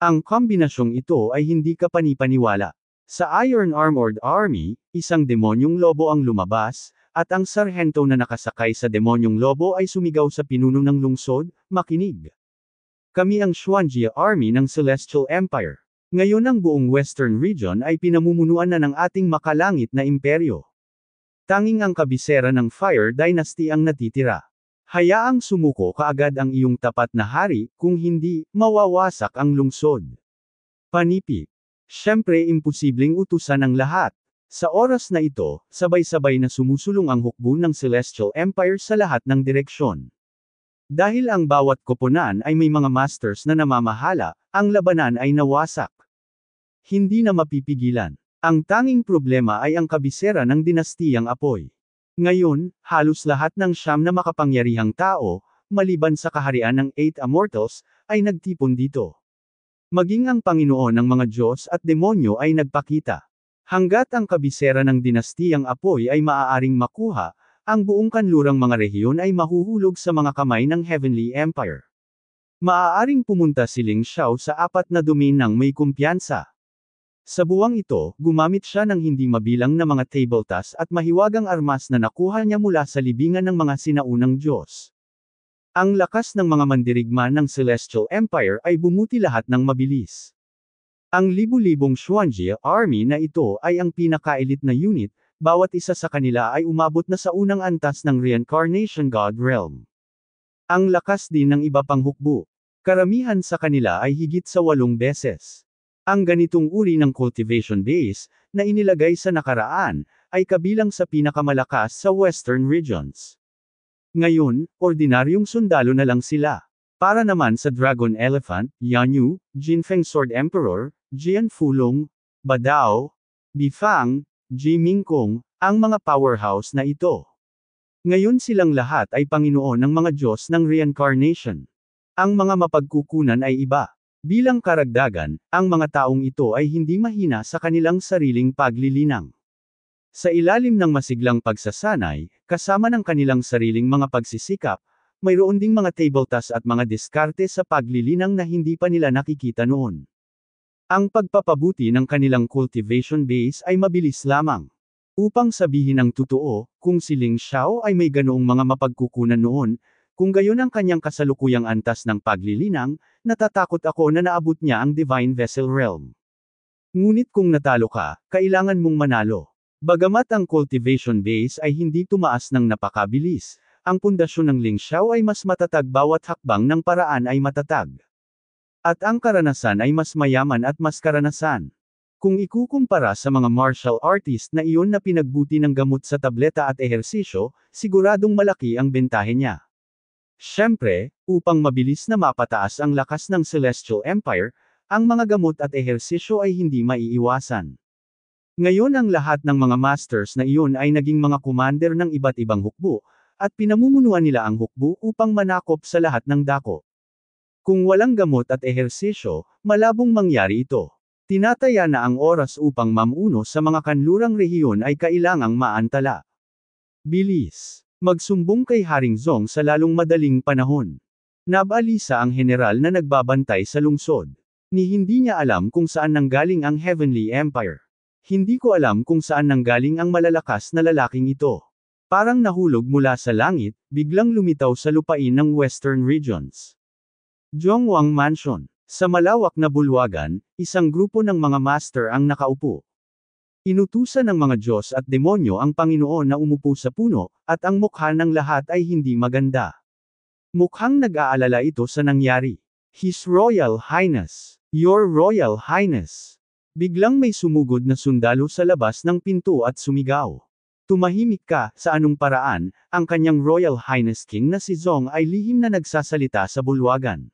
Ang kombinasyong ito ay hindi kapani-paniwala. Sa Iron Armored Army, isang demonyong lobo ang lumabas, at ang sarhento na nakasakay sa demonyong lobo ay sumigaw sa pinuno ng lungsod, "Makinig! Kami ang Xuanjia Army ng Celestial Empire. Ngayon ang buong Western Region ay pinamumunuan na ng ating makalangit na imperyo. Tanging ang kabisera ng Fire Dynasty ang natitira. Hayaang sumuko kaagad ang iyong tapat na hari, kung hindi, mawawasak ang lungsod." Panipik. Siyempre imposibleng utusan ng lahat. Sa oras na ito, sabay-sabay na sumusulong ang hukbo ng Celestial Empire sa lahat ng direksyon. Dahil ang bawat koponan ay may mga masters na namamahala, ang labanan ay nawasak. Hindi na mapipigilan. Ang tanging problema ay ang kabisera ng dinastiyang Apoy. Ngayon, halos lahat ng 9 na makapangyarihang tao, maliban sa kaharian ng 8 Immortals, ay nagtipon dito. Maging ang Panginoon ng mga Diyos at demonyo ay nagpakita. Hanggat ang kabisera ng dinastiyang Apoy ay maaaring makuha, ang buong kanlurang mga rehiyon ay mahuhulog sa mga kamay ng Heavenly Empire. Maaaring pumunta si Ling Xiao sa 4 na domain ng may kumpiyansa. Sa buwang ito, gumamit siya ng hindi mabilang na mga tabletas at mahiwagang armas na nakuha niya mula sa libingan ng mga sinaunang Diyos. Ang lakas ng mga mandirigma ng Celestial Empire ay bumuti lahat ng mabilis. Ang libu-libong Xuanjia Army na ito ay ang pinaka-elite na unit, bawat isa sa kanila ay umabot na sa unang antas ng Reincarnation God Realm. Ang lakas din ng iba pang hukbo. Karamihan sa kanila ay higit sa 8 beses. Ang ganitong uri ng cultivation base, na inilagay sa nakaraan, ay kabilang sa pinakamalakas sa Western regions. Ngayon, ordinaryong sundalo na lang sila. Para naman sa Dragon Elephant, Yanyu, Jinfeng Sword Emperor, Jian Fulong, Badao, Bifang, Ji Mingkong, ang mga powerhouse na ito. Ngayon silang lahat ay Panginoon ng mga Diyos ng reincarnation. Ang mga mapagkukunan ay iba. Bilang karagdagan, ang mga taong ito ay hindi mahina sa kanilang sariling paglilinang. Sa ilalim ng masiglang pagsasanay, kasama ng kanilang sariling mga pagsisikap, mayroon ding mga table tasks at mga diskarte sa paglilinang na hindi pa nila nakikita noon. Ang pagpapabuti ng kanilang cultivation base ay mabilis lamang. Upang sabihin ang totoo, kung si Ling Xiao ay may ganoong mga mapagkukunan noon, kung gayon ang kanyang kasalukuyang antas ng paglilinang, natatakot ako na naabot niya ang Divine Vessel Realm. Ngunit kung natalo ka, kailangan mong manalo. Bagamat ang cultivation base ay hindi tumaas ng napakabilis, ang pundasyon ng Ling Xiao ay mas matatag bawat hakbang ng paraan ay matatag. At ang karanasan ay mas mayaman at mas karanasan. Kung ikukumpara sa mga martial artist na iyon na pinagbuti ng gamot sa tableta at ehersisyo, siguradong malaki ang bentahe niya. Siyempre, upang mabilis na mapataas ang lakas ng Celestial Empire, ang mga gamot at ehersisyo ay hindi maiiwasan. Ngayon ang lahat ng mga masters na iyon ay naging mga commander ng iba't ibang hukbo, at pinamumunuan nila ang hukbo upang manakop sa lahat ng dako. Kung walang gamot at ehersisyo, malabong mangyari ito. Tinataya na ang oras upang mamuno sa mga kanlurang rehiyon ay kailangang maantala. Bilis! Magsumbong kay Haring Zong sa lalong madaling panahon. Nabalisa ang general na nagbabantay sa lungsod. Ni hindi niya alam kung saan nanggaling ang Heavenly Empire. Hindi ko alam kung saan nanggaling ang malalakas na lalaking ito. Parang nahulog mula sa langit, biglang lumitaw sa lupain ng Western Regions. Zhongwang Mansion. Sa malawak na bulwagan, isang grupo ng mga master ang nakaupo. Inutusan ng mga Diyos at demonyo ang Panginoon na umupo sa puno, at ang mukha ng lahat ay hindi maganda. Mukhang nag-aalala ito sa nangyari. His Royal Highness. Your Royal Highness. Biglang may sumugod na sundalo sa labas ng pinto at sumigaw. Tumahimik ka, sa anong paraan, ang kanyang Royal Highness King na si Zong ay lihim na nagsasalita sa bulwagan.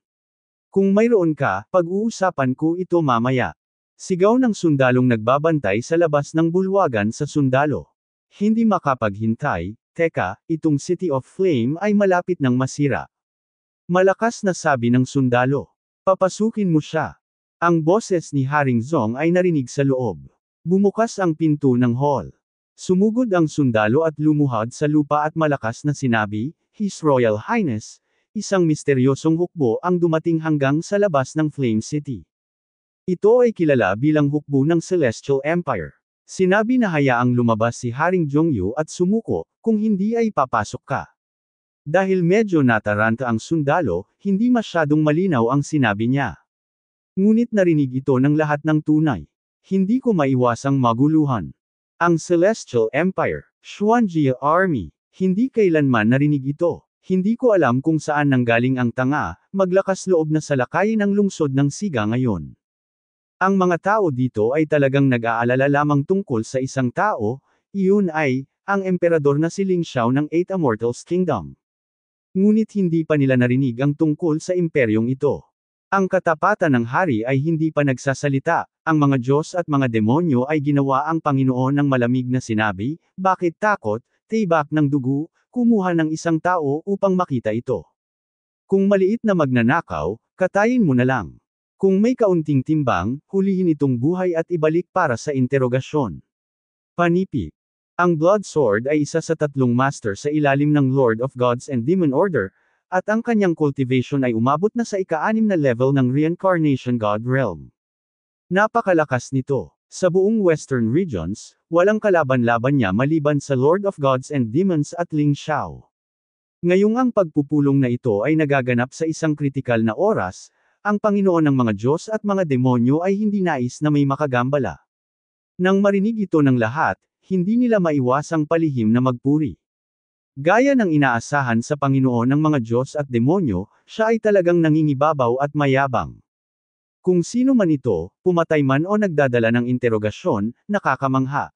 Kung mayroon ka, pag-uusapan ko ito mamaya. Sigaw ng sundalong nagbabantay sa labas ng bulwagan sa sundalo. Hindi makapaghintay, teka, itong City of Flame ay malapit ng masira. Malakas na sabi ng sundalo. Papasukin mo siya. Ang boses ni Haring Zong ay narinig sa loob. Bumukas ang pinto ng hall. Sumugod ang sundalo at lumuhad sa lupa at malakas na sinabi, His Royal Highness, isang misteryosong hukbo ang dumating hanggang sa labas ng Flame City. Ito ay kilala bilang hukbo ng Celestial Empire. Sinabi na hayaang lumabas si Haring Zhongyu at sumuko, kung hindi ay papasok ka. Dahil medyo nataranta ang sundalo, hindi masyadong malinaw ang sinabi niya. Ngunit narinig ito ng lahat ng tunay. Hindi ko maiwasang maguluhan. Ang Celestial Empire, Xuanjia Army, hindi kailanman narinig ito. Hindi ko alam kung saan nanggaling ang tanga, maglakas loob na salakayin ang lungsod ng Siga ngayon. Ang mga tao dito ay talagang nag-aalala lamang tungkol sa isang tao, iyon ay, ang emperador na si Ling Xiao ng Eight Immortals Kingdom. Ngunit hindi pa nila narinig ang tungkol sa imperyong ito. Ang katapatan ng hari ay hindi pa nagsasalita, ang mga Diyos at mga demonyo ay ginawa ang Panginoon ng malamig na sinabi, bakit takot, tibak ng dugo, kumuha ng isang tao upang makita ito. Kung maliit na magnanakaw, katayin mo na lang. Kung may kaunting timbang, hulihin itong buhay at ibalik para sa interogasyon. Panipik. Ang Blood Sword ay isa sa tatlong master sa ilalim ng Lord of Gods and Demon Order, at ang kanyang cultivation ay umabot na sa ika-6 na level ng Reincarnation God Realm. Napakalakas nito. Sa buong Western Regions, walang kalaban-laban niya maliban sa Lord of Gods and Demons at Ling Xiao. Ngayong ang pagpupulong na ito ay nagaganap sa isang kritikal na oras, ang Panginoon ng mga Diyos at mga demonyo ay hindi nais na may makagambala. Nang marinig ito ng lahat, hindi nila maiwasang palihim na magpuri. Gaya ng inaasahan sa Panginoon ng mga Diyos at demonyo, siya ay talagang nangingibabaw at mayabang. Kung sino man ito, pumatay man o nagdadala ng interogasyon, nakakamangha.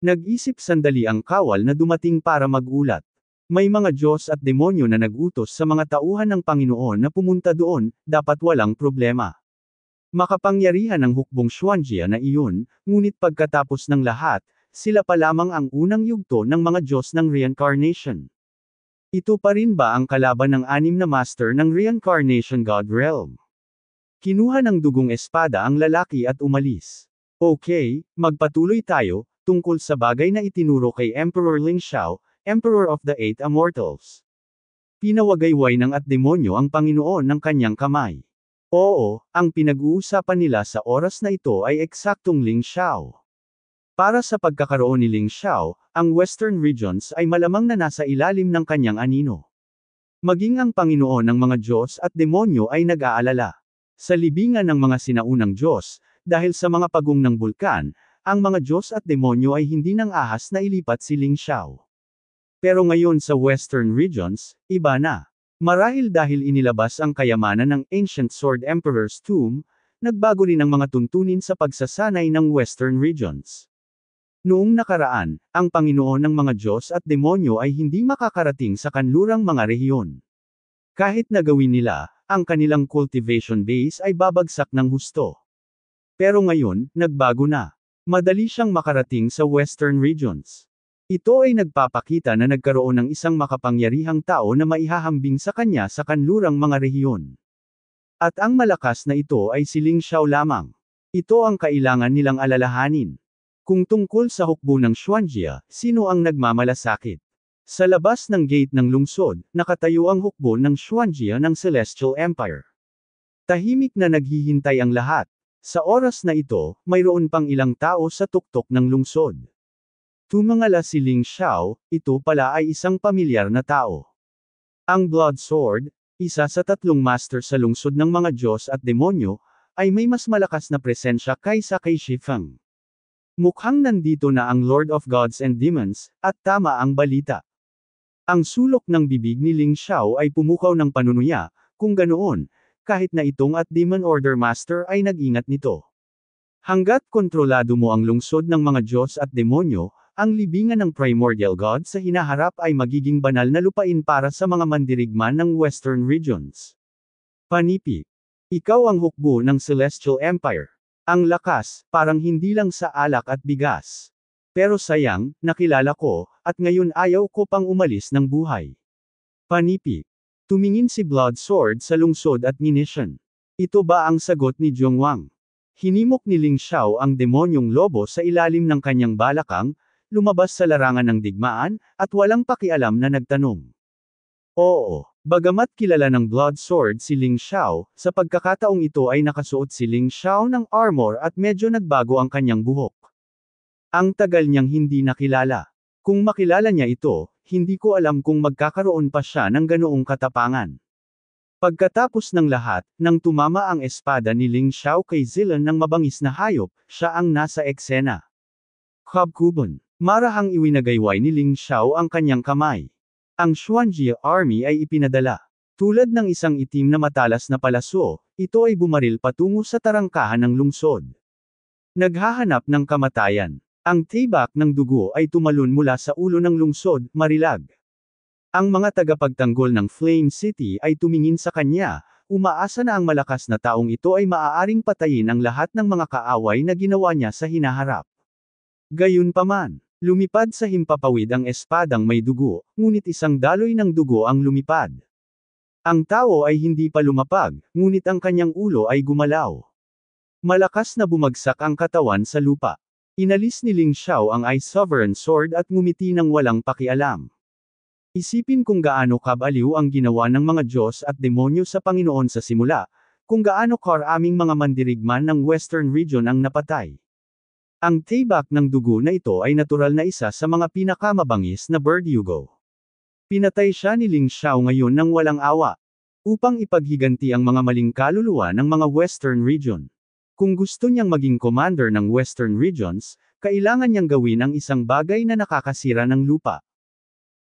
Nag-isip sandali ang kawal na dumating para magulat. May mga Diyos at demonyo na nag-utos sa mga tauhan ng Panginoon na pumunta doon, dapat walang problema. Makapangyarihan ang hukbong Xuanjia na iyon, ngunit pagkatapos ng lahat, sila pa lamang ang unang yugto ng mga Diyos ng reincarnation. Ito pa rin ba ang kalaban ng anim na master ng reincarnation God realm? Kinuha ng dugong espada ang lalaki at umalis. Okay, magpatuloy tayo, tungkol sa bagay na itinuro kay Emperor Ling Xiao, Emperor of the Eight Immortals. Pinawagayway ng at demonyo ang Panginoon ng kanyang kamay. Oo, ang pinag-uusapan nila sa oras na ito ay eksaktong Ling Xiao. Para sa pagkakaroon ni Ling Xiao, ang Western regions ay malamang na nasa ilalim ng kanyang anino. Maging ang Panginoon ng mga Diyos at demonyo ay nag-aalala. Sa libingan ng mga sinaunang Diyos, dahil sa mga pagong ng bulkan, ang mga Diyos at demonyo ay hindi nang ahas na ilipat si Ling Xiao. Pero ngayon sa Western regions, iba na. Marahil dahil inilabas ang kayamanan ng Ancient Sword Emperor's Tomb, nagbago rin ang mga tuntunin sa pagsasanay ng Western regions. Noong nakaraan, ang Panginoon ng mga Diyos at demonyo ay hindi makakarating sa kanlurang mga rehiyon. Kahit na gawin nila, ang kanilang cultivation base ay babagsak ng husto. Pero ngayon, nagbago na. Madali siyang makarating sa Western regions. Ito ay nagpapakita na nagkaroon ng isang makapangyarihang tao na maihahambing sa kanya sa kanlurang mga rehiyon. At ang malakas na ito ay si Ling Xiao lamang. Ito ang kailangan nilang alalahanin. Kung tungkol sa hukbo ng Xuanjia, sino ang nagmamalasakit? Sa labas ng gate ng lungsod, nakatayo ang hukbo ng Xuanjia ng Celestial Empire. Tahimik na naghihintay ang lahat. Sa oras na ito, mayroon pang ilang tao sa tuktok ng lungsod. Tumangala si Ling Xiao, ito pala ay isang pamilyar na tao. Ang Blood Sword, isa sa tatlong master sa lungsod ng mga Diyos at demonyo, ay may mas malakas na presensya kaysa kay Shifeng. Mukhang nandito na ang Lord of Gods and Demons, at tama ang balita. Ang sulok ng bibig ni Ling Xiao ay pumukaw ng panunuya, kung ganoon, kahit na itong at Demon Order Master ay nag-ingat nito. Hanggat kontrolado mo ang lungsod ng mga Diyos at demonyo, ang libingan ng Primordial God sa hinaharap ay magiging banal na lupain para sa mga mandirigman ng Western regions. Panipi. Ikaw ang hukbo ng Celestial Empire. Ang lakas, parang hindi lang sa alak at bigas. Pero sayang, nakilala ko, at ngayon ayaw ko pang umalis ng buhay. Panipi. Tumingin si Blood Sword sa lungsod at munition. Ito ba ang sagot ni Zhongwang? Hinimok ni Ling Xiao ang demonyong lobo sa ilalim ng kanyang balakang, lumabas sa larangan ng digmaan, at walang pakialam na nagtanong. Oo, bagamat kilala ng Blood Sword si Ling Xiao, sa pagkakataong ito ay nakasuot si Ling Xiao ng armor at medyo nagbago ang kanyang buhok. Ang tagal niyang hindi nakilala. Kung makilala niya ito, hindi ko alam kung magkakaroon pa siya ng ganoong katapangan. Pagkatapos ng lahat, nang tumama ang espada ni Ling Xiao kay Zilan ng mabangis na hayop, siya ang nasa eksena. Kabkuban. Marahang iwinagayway ni Ling Xiao ang kanyang kamay. Ang Xuanjia Army ay ipinadala. Tulad ng isang itim na matalas na palaso, ito ay bumaril patungo sa tarangkahan ng lungsod. Naghahanap ng kamatayan. Ang tibak ng dugo ay tumalon mula sa ulo ng lungsod, marilag. Ang mga tagapagtanggol ng Flame City ay tumingin sa kanya, umaasa na ang malakas na taong ito ay maaaring patayin ang lahat ng mga kaaway na ginawa niya sa hinaharap. Gayunpaman, lumipad sa himpapawid ang espadang may dugo, ngunit isang daloy ng dugo ang lumipad. Ang tao ay hindi pa lumapag, ngunit ang kanyang ulo ay gumalaw. Malakas na bumagsak ang katawan sa lupa. Inalis ni Ling Xiao ang Ice Sovereign Sword at ngumiti ng walang pakialam. Isipin kung gaano kabaliw ang ginawa ng mga Diyos at demonyo sa Panginoon sa simula, kung gaano karaming mga mandirigman ng Western region ang napatay. Ang tibak ng dugo na ito ay natural na isa sa mga pinakamabangis na Verdugo. Pinatay siya ni Ling Xiao ngayon ng walang awa, upang ipaghiganti ang mga maling kaluluwa ng mga Western region. Kung gusto niyang maging commander ng Western regions, kailangan niyang gawin ang isang bagay na nakakasira ng lupa.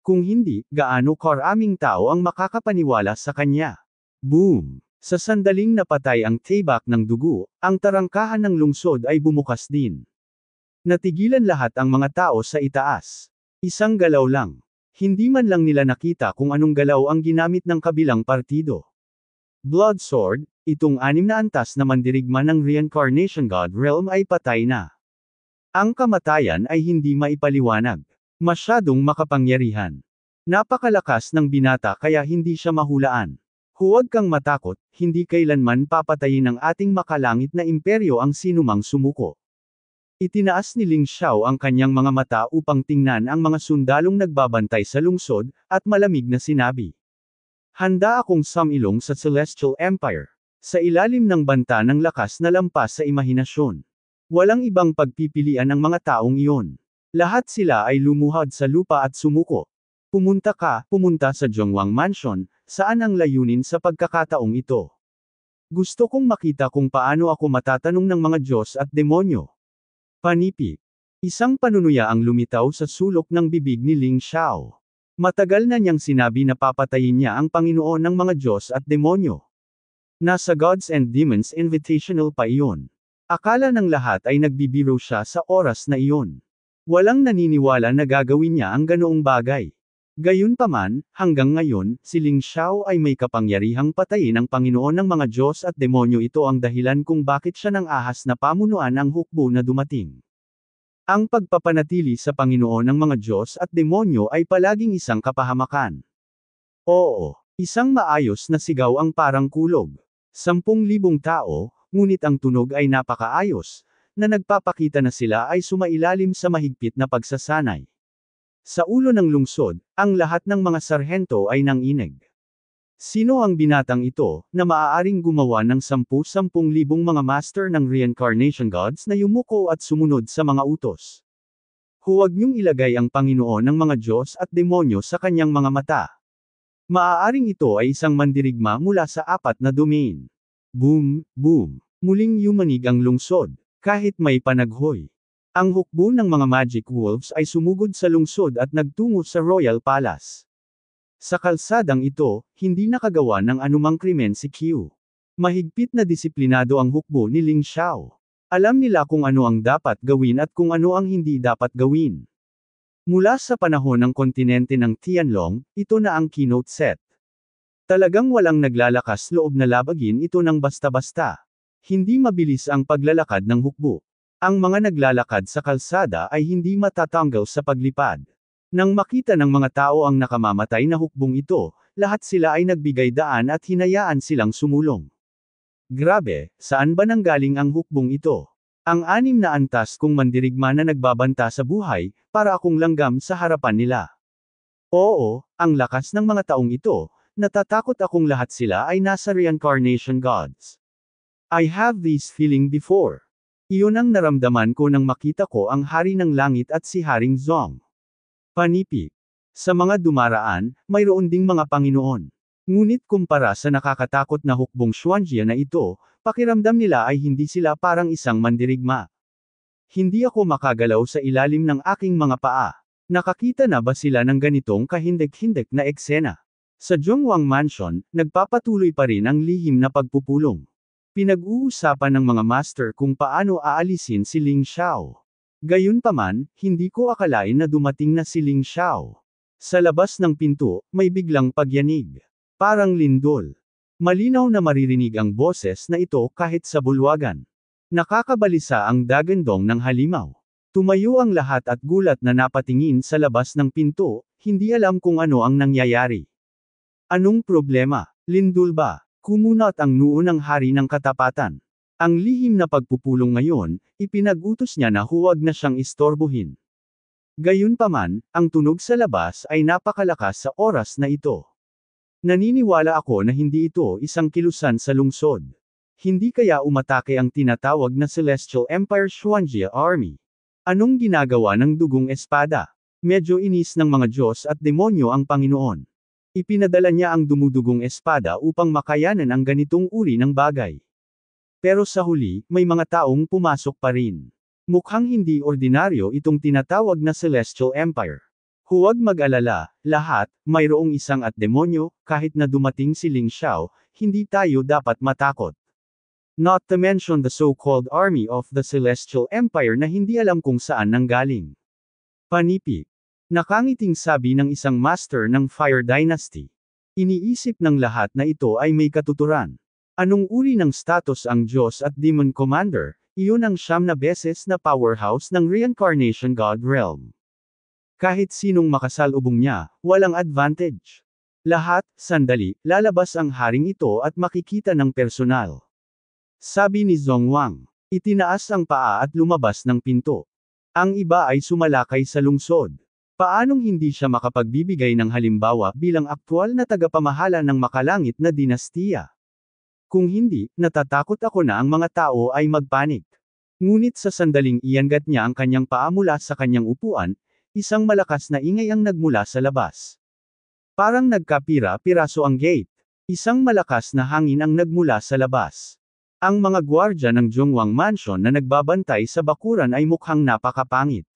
Kung hindi, gaano karaming tao ang makakapaniwala sa kanya. Boom! Sa sandaling napatay ang tibak ng dugo, ang tarangkahan ng lungsod ay bumukas din. Natigilan lahat ang mga tao sa itaas. Isang galaw lang. Hindi man lang nila nakita kung anong galaw ang ginamit ng kabilang partido. Blood Sword, itong 6 na antas na mandirigma ng Reincarnation God Realm ay patay na. Ang kamatayan ay hindi maipaliwanag. Masyadong makapangyarihan. Napakalakas ng binata kaya hindi siya mahulaan. Huwag kang matakot, hindi kailanman papatayin ng ating makalangit na imperyo ang sinumang sumuko. Itinaas ni Ling Xiao ang kanyang mga mata upang tingnan ang mga sundalong nagbabantay sa lungsod, at malamig na sinabi. Handa akong sumilong sa Celestial Empire. Sa ilalim ng banta ng lakas na lampas sa imahinasyon. Walang ibang pagpipilian ang mga taong iyon. Lahat sila ay lumuhod sa lupa at sumuko. Pumunta sa Zhongwang Mansion, saan ang layunin sa pagkakataong ito? Gusto kong makita kung paano ako matatanong ng mga Diyos at demonyo. Panipik. Isang panunuya ang lumitaw sa sulok ng bibig ni Ling Xiao. Matagal na niyang sinabi na papatayin niya ang Panginoon ng mga Diyos at demonyo. Nasa Gods and Demons Invitational pa iyon. Akala ng lahat ay nagbibiro siya sa oras na iyon. Walang naniniwala na gagawin niya ang ganoong bagay. Gayunpaman, hanggang ngayon, si Ling Xiao ay may kapangyarihang patayin ang Panginoon ng mga Diyos at demonyo. Ito ang dahilan kung bakit siya nang ahas na pamunuan ang hukbo na dumating. Ang pagpapanatili sa Panginoon ng mga Diyos at demonyo ay palaging isang kapahamakan. Oo, isang maayos na sigaw ang parang kulog. 10,000 tao, ngunit ang tunog ay napakaayos, na nagpapakita na sila ay sumailalim sa mahigpit na pagsasanay. Sa ulo ng lungsod, ang lahat ng mga sarhento ay nanginig. Sino ang binatang ito, na maaaring gumawa ng 10,000 mga master ng reincarnation gods na yumuko at sumunod sa mga utos? Huwag niyong ilagay ang Panginoon ng mga Diyos at demonyo sa kanyang mga mata. Maaaring ito ay isang mandirigma mula sa 4 na domain. Boom, boom. Muling yumanig ang lungsod, kahit may panaghoy. Ang hukbo ng mga Magic Wolves ay sumugod sa lungsod at nagtungo sa Royal Palace. Sa kalsadang ito, hindi nakagawa ng anumang krimen si Q. Mahigpit na disiplinado ang hukbo ni Ling Xiao. Alam nila kung ano ang dapat gawin at kung ano ang hindi dapat gawin. Mula sa panahon ng kontinente ng Tianlong, ito na ang keynote set. Talagang walang naglalakas loob na labagin ito ng basta-basta. Hindi mabilis ang paglalakad ng hukbo. Ang mga naglalakad sa kalsada ay hindi matatanggal sa paglipad. Nang makita ng mga tao ang nakamamatay na hukbong ito, lahat sila ay nagbigay daan at hinayaan silang sumulong. Grabe, saan ba nanggaling ang hukbong ito? Ang 6 na antas kong mandirigma na nagbabanta sa buhay, para akong langgam sa harapan nila. Oo, ang lakas ng mga taong ito, natatakot akong lahat sila ay nasa reincarnation gods. I have this feeling before. Iyon ang naramdaman ko nang makita ko ang Hari ng Langit at si Haring Zong. Panipik. Sa mga dumaraan, mayroon ding mga Panginoon. Ngunit kumpara sa nakakatakot na hukbong Xuanjia na ito, pakiramdam nila ay hindi sila parang isang mandirigma. Hindi ako makagalaw sa ilalim ng aking mga paa. Nakakita na ba sila ng ganitong kahindik-hindik na eksena? Sa Zhongwang Mansion, nagpapatuloy pa rin ang lihim na pagpupulong. Pinag-uusapan ng mga master kung paano aalisin si Ling Xiao. Gayunpaman, hindi ko akalain na dumating na si Ling Xiao. Sa labas ng pinto, may biglang pagyanig. Parang lindol. Malinaw na maririnig ang boses na ito kahit sa bulwagan. Nakakabalisa ang dagandong ng halimaw. Tumayo ang lahat at gulat na napatingin sa labas ng pinto, hindi alam kung ano ang nangyayari. Anong problema? Lindol ba? Kumunat ang noo ng hari ng katapatan. Ang lihim na pagpupulong ngayon, ipinag-utos niya na huwag na siyang istorbohin. Gayunpaman, ang tunog sa labas ay napakalakas sa oras na ito. Naniniwala ako na hindi ito isang kilusan sa lungsod. Hindi kaya umatake ang tinatawag na Celestial Empire Xuanjia Army. Anong ginagawa ng dugong espada? Medyo inis ng mga Diyos at demonyo ang Panginoon. Ipinadala niya ang dumudugong espada upang makayanan ang ganitong uri ng bagay. Pero sa huli, may mga taong pumasok pa rin. Mukhang hindi ordinaryo itong tinatawag na Celestial Empire. Huwag mag-alala, lahat, mayroong isang at demonyo, kahit na dumating si Ling Xiao, hindi tayo dapat matakot. Not to mention the so-called army of the Celestial Empire na hindi alam kung saan nanggaling. Panipik. Nakangiting sabi ng isang master ng Fire Dynasty. Iniisip ng lahat na ito ay may katuturan. Anong uri ng status ang Diyos at Demon Commander? Iyon ang 9 na beses na powerhouse ng Reincarnation God Realm. Kahit sinong makasalubong niya, walang advantage. Lahat, sandali, lalabas ang haring ito at makikita ng personal. Sabi ni Zhongwang. Itinaas ang paa at lumabas ng pinto. Ang iba ay sumalakay sa lungsod. Paanong hindi siya makapagbibigay ng halimbawa bilang aktwal na tagapamahala ng makalangit na dinastiya? Kung hindi, natatakot ako na ang mga tao ay magpanik. Ngunit sa sandaling iyangat niya ang kanyang paa mula sa kanyang upuan, isang malakas na ingay ang nagmula sa labas. Parang nagkapira-piraso ang gate. Isang malakas na hangin ang nagmula sa labas. Ang mga gwardya ng Zhongwang Mansion na nagbabantay sa bakuran ay mukhang napakapangit.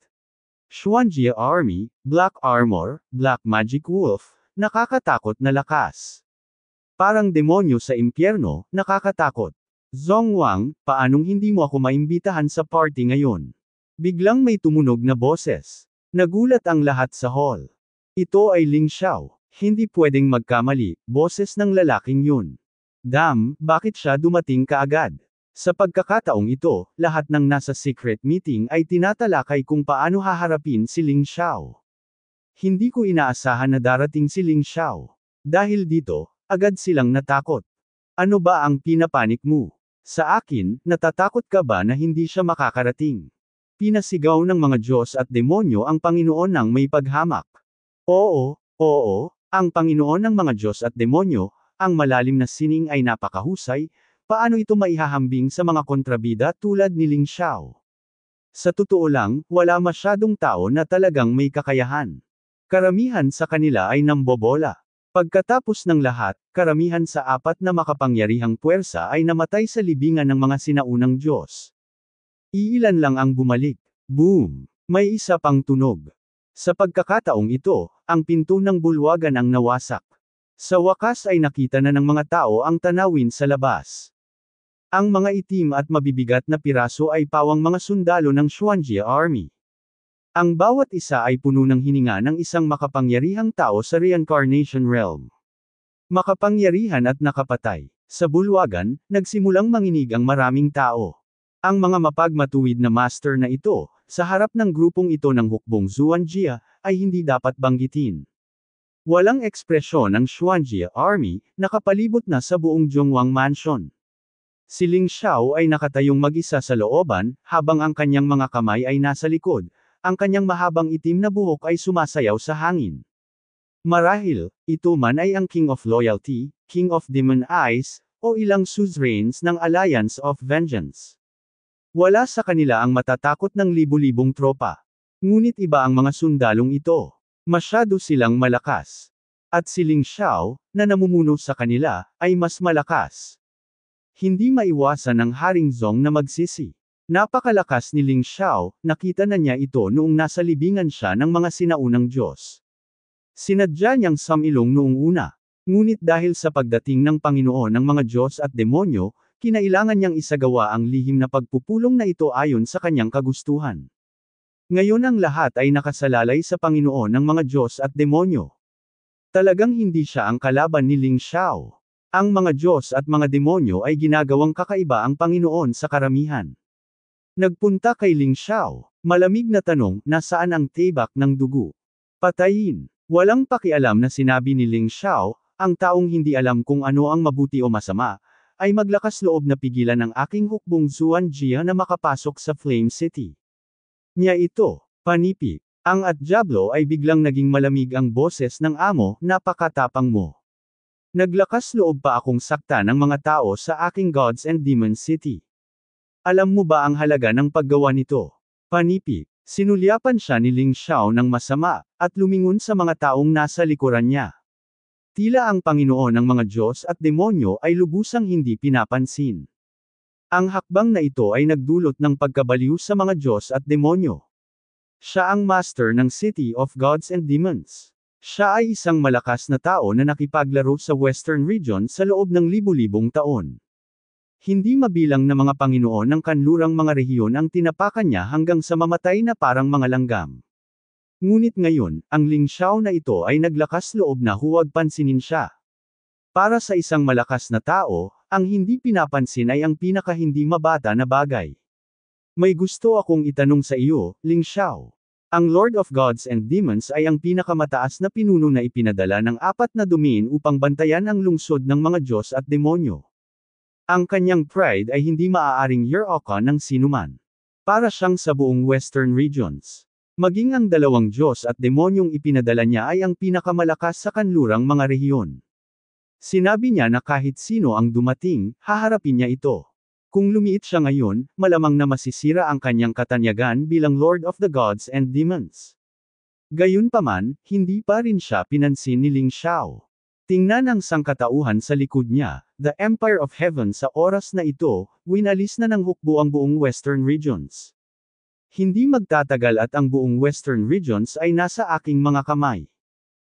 Xuanjia Army, Black Armor, Black Magic Wolf, nakakatakot na lakas. Parang demonyo sa impyerno, nakakatakot. Zhongwang, paanong hindi mo ako maimbitahan sa party ngayon? Biglang may tumunog na boses. Nagulat ang lahat sa hall. Ito ay Ling Xiao. Hindi pwedeng magkamali, boses ng lalaking yun. Bakit siya dumating kaagad? Sa pagkakataong ito, lahat ng nasa secret meeting ay tinatalakay kung paano haharapin si Ling Xiao. Hindi ko inaasahan na darating si Ling Xiao. Dahil dito, agad silang natakot. Ano ba ang pinapanik mo? Sa akin, natatakot ka ba na hindi siya makakarating? Pinasigaw ng mga Diyos at demonyo ang Panginoon ng may paghamak. Oo, ang Panginoon ng mga Diyos at demonyo, ang malalim na sining ay napakahusay. Paano ito maihahambing sa mga kontrabida tulad ni Ling Xiao? Sa totoo lang, wala masyadong tao na talagang may kakayahan. Karamihan sa kanila ay nambobola. Pagkatapos ng lahat, karamihan sa 4 na makapangyarihang puwersa ay namatay sa libingan ng mga sinaunang Diyos. Iilan lang ang bumalik. Boom! May isa pang tunog. Sa pagkakataong ito, ang pinto ng bulwagan ang nawasak. Sa wakas ay nakita na ng mga tao ang tanawin sa labas. Ang mga itim at mabibigat na piraso ay pawang mga sundalo ng Xuanjia Army. Ang bawat isa ay puno ng hininga ng isang makapangyarihang tao sa Reincarnation Realm. Makapangyarihan at nakapatay. Sa bulwagan, nagsimulang manginig ang maraming tao. Ang mga mapagmatuwid na master na ito, sa harap ng grupong ito ng hukbong Xuanjia, ay hindi dapat banggitin. Walang ekspresyon ang Xuanjia Army, nakapalibot na sa buong Zhongwang Mansion. Si Ling Xiao ay nakatayong mag-isa sa looban, habang ang kanyang mga kamay ay nasa likod, ang kanyang mahabang itim na buhok ay sumasayaw sa hangin. Marahil, ito man ay ang King of Loyalty, King of Demon Eyes, o ilang suzerains ng Alliance of Vengeance. Wala sa kanila ang matatakot ng libu-libong tropa. Ngunit iba ang mga sundalong ito. Masyado silang malakas. At si Ling Xiao, na namumuno sa kanila, ay mas malakas. Hindi maiwasan ng Haring Zong na magsisi. Napakalakas ni Ling Xiao, nakita na niya ito noong nasa libingan siya ng mga sinaunang Diyos. Sinadya niyang samilong noong una. Ngunit dahil sa pagdating ng Panginoon ng mga Diyos at demonyo, kinailangan niyang isagawa ang lihim na pagpupulong na ito ayon sa kanyang kagustuhan. Ngayon ang lahat ay nakasalalay sa Panginoon ng mga Diyos at demonyo. Talagang hindi siya ang kalaban ni Ling Xiao. Ang mga Diyos at mga demonyo ay ginagawang kakaiba ang Panginoon sa karamihan. Nagpunta kay Ling Xiao. Malamig na tanong, nasaan ang tibak ng dugo? Patayin. Walang pakialam na sinabi ni Ling Xiao, ang taong hindi alam kung ano ang mabuti o masama, ay maglakas loob na pigilan ng aking hukbong Xuanjia na makapasok sa Flame City. Niya ito, panipi. Ang at Diablo ay biglang naging malamig ang boses ng amo, napakatapang mo. Naglakas loob pa akong sakta ng mga tao sa aking Gods and Demons City. Alam mo ba ang halaga ng paggawa nito? Panipi. Sinulyapan siya ni Ling Xiao ng masama, at lumingon sa mga taong nasa likuran niya. Tila ang Panginoon ng mga Diyos at demonyo ay lubusang hindi pinapansin. Ang hakbang na ito ay nagdulot ng pagkabaliw sa mga Diyos at demonyo. Siya ang master ng City of Gods and Demons. Siya ay isang malakas na tao na nakipaglaro sa Western Region sa loob ng libu-libong taon. Hindi mabilang na mga Panginoon ng kanlurang mga rehiyon ang tinapakan niya hanggang sa mamatay na parang mga langgam. Ngunit ngayon, ang Ling Xiao na ito ay naglakas loob na huwag pansinin siya. Para sa isang malakas na tao, ang hindi pinapansin ay ang pinaka-hindi mabata na bagay. May gusto akong itanong sa iyo, Ling Xiao. Ang Lord of Gods and Demons ay ang pinakamataas na pinuno na ipinadala ng 4 na dumiin upang bantayan ang lungsod ng mga Diyos at demonyo. Ang kanyang pride ay hindi maaaring hiraokan ng sinuman. Para siyang sa buong Western Regions. Maging ang 2 Diyos at demonyong ipinadala niya ay ang pinakamalakas sa kanlurang mga rehiyon. Sinabi niya na kahit sino ang dumating, haharapin niya ito. Kung lumiit siya ngayon, malamang na masisira ang kanyang katanyagan bilang Lord of the Gods and Demons. Gayunpaman, hindi pa rin siya pinansin ni Ling Xiao. Tingnan ang sangkatauhan sa likod niya, the Empire of Heaven sa oras na ito, winalis na ng hukbo ang buong Western Regions. Hindi magtatagal at ang buong Western Regions ay nasa aking mga kamay.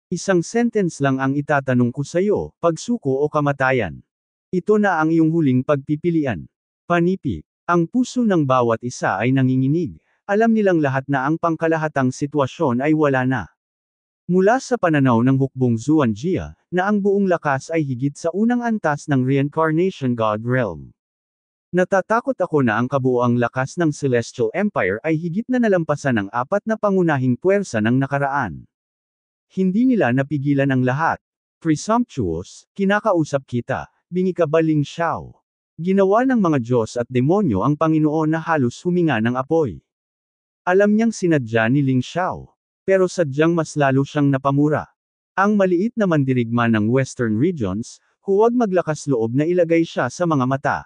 Isang sentence lang ang itatanong ko sa iyo, pagsuko o kamatayan. Ito na ang iyong huling pagpipilian. Panipik. Ang puso ng bawat isa ay nanginginig. Alam nilang lahat na ang pangkalahatang sitwasyon ay wala na. Mula sa pananaw ng hukbong Zuanjia, na ang buong lakas ay higit sa unang antas ng Reincarnation God Realm. Natatakot ako na ang kabuoang lakas ng Celestial Empire ay higit na nalampasan ng 4 na pangunahing puwersa ng nakaraan. Hindi nila napigilan ang lahat. Presumptuous, kinakausap kita, bingi ka ba Ling Xiao? Ginawa ng mga Diyos at demonyo ang Panginoon na halos huminga ng apoy. Alam niyang sinadya ni Ling Xiao. Pero sadyang mas lalo siyang napamura. Ang maliit na mandirigma ng Western Regions, huwag maglakas loob na ilagay siya sa mga mata.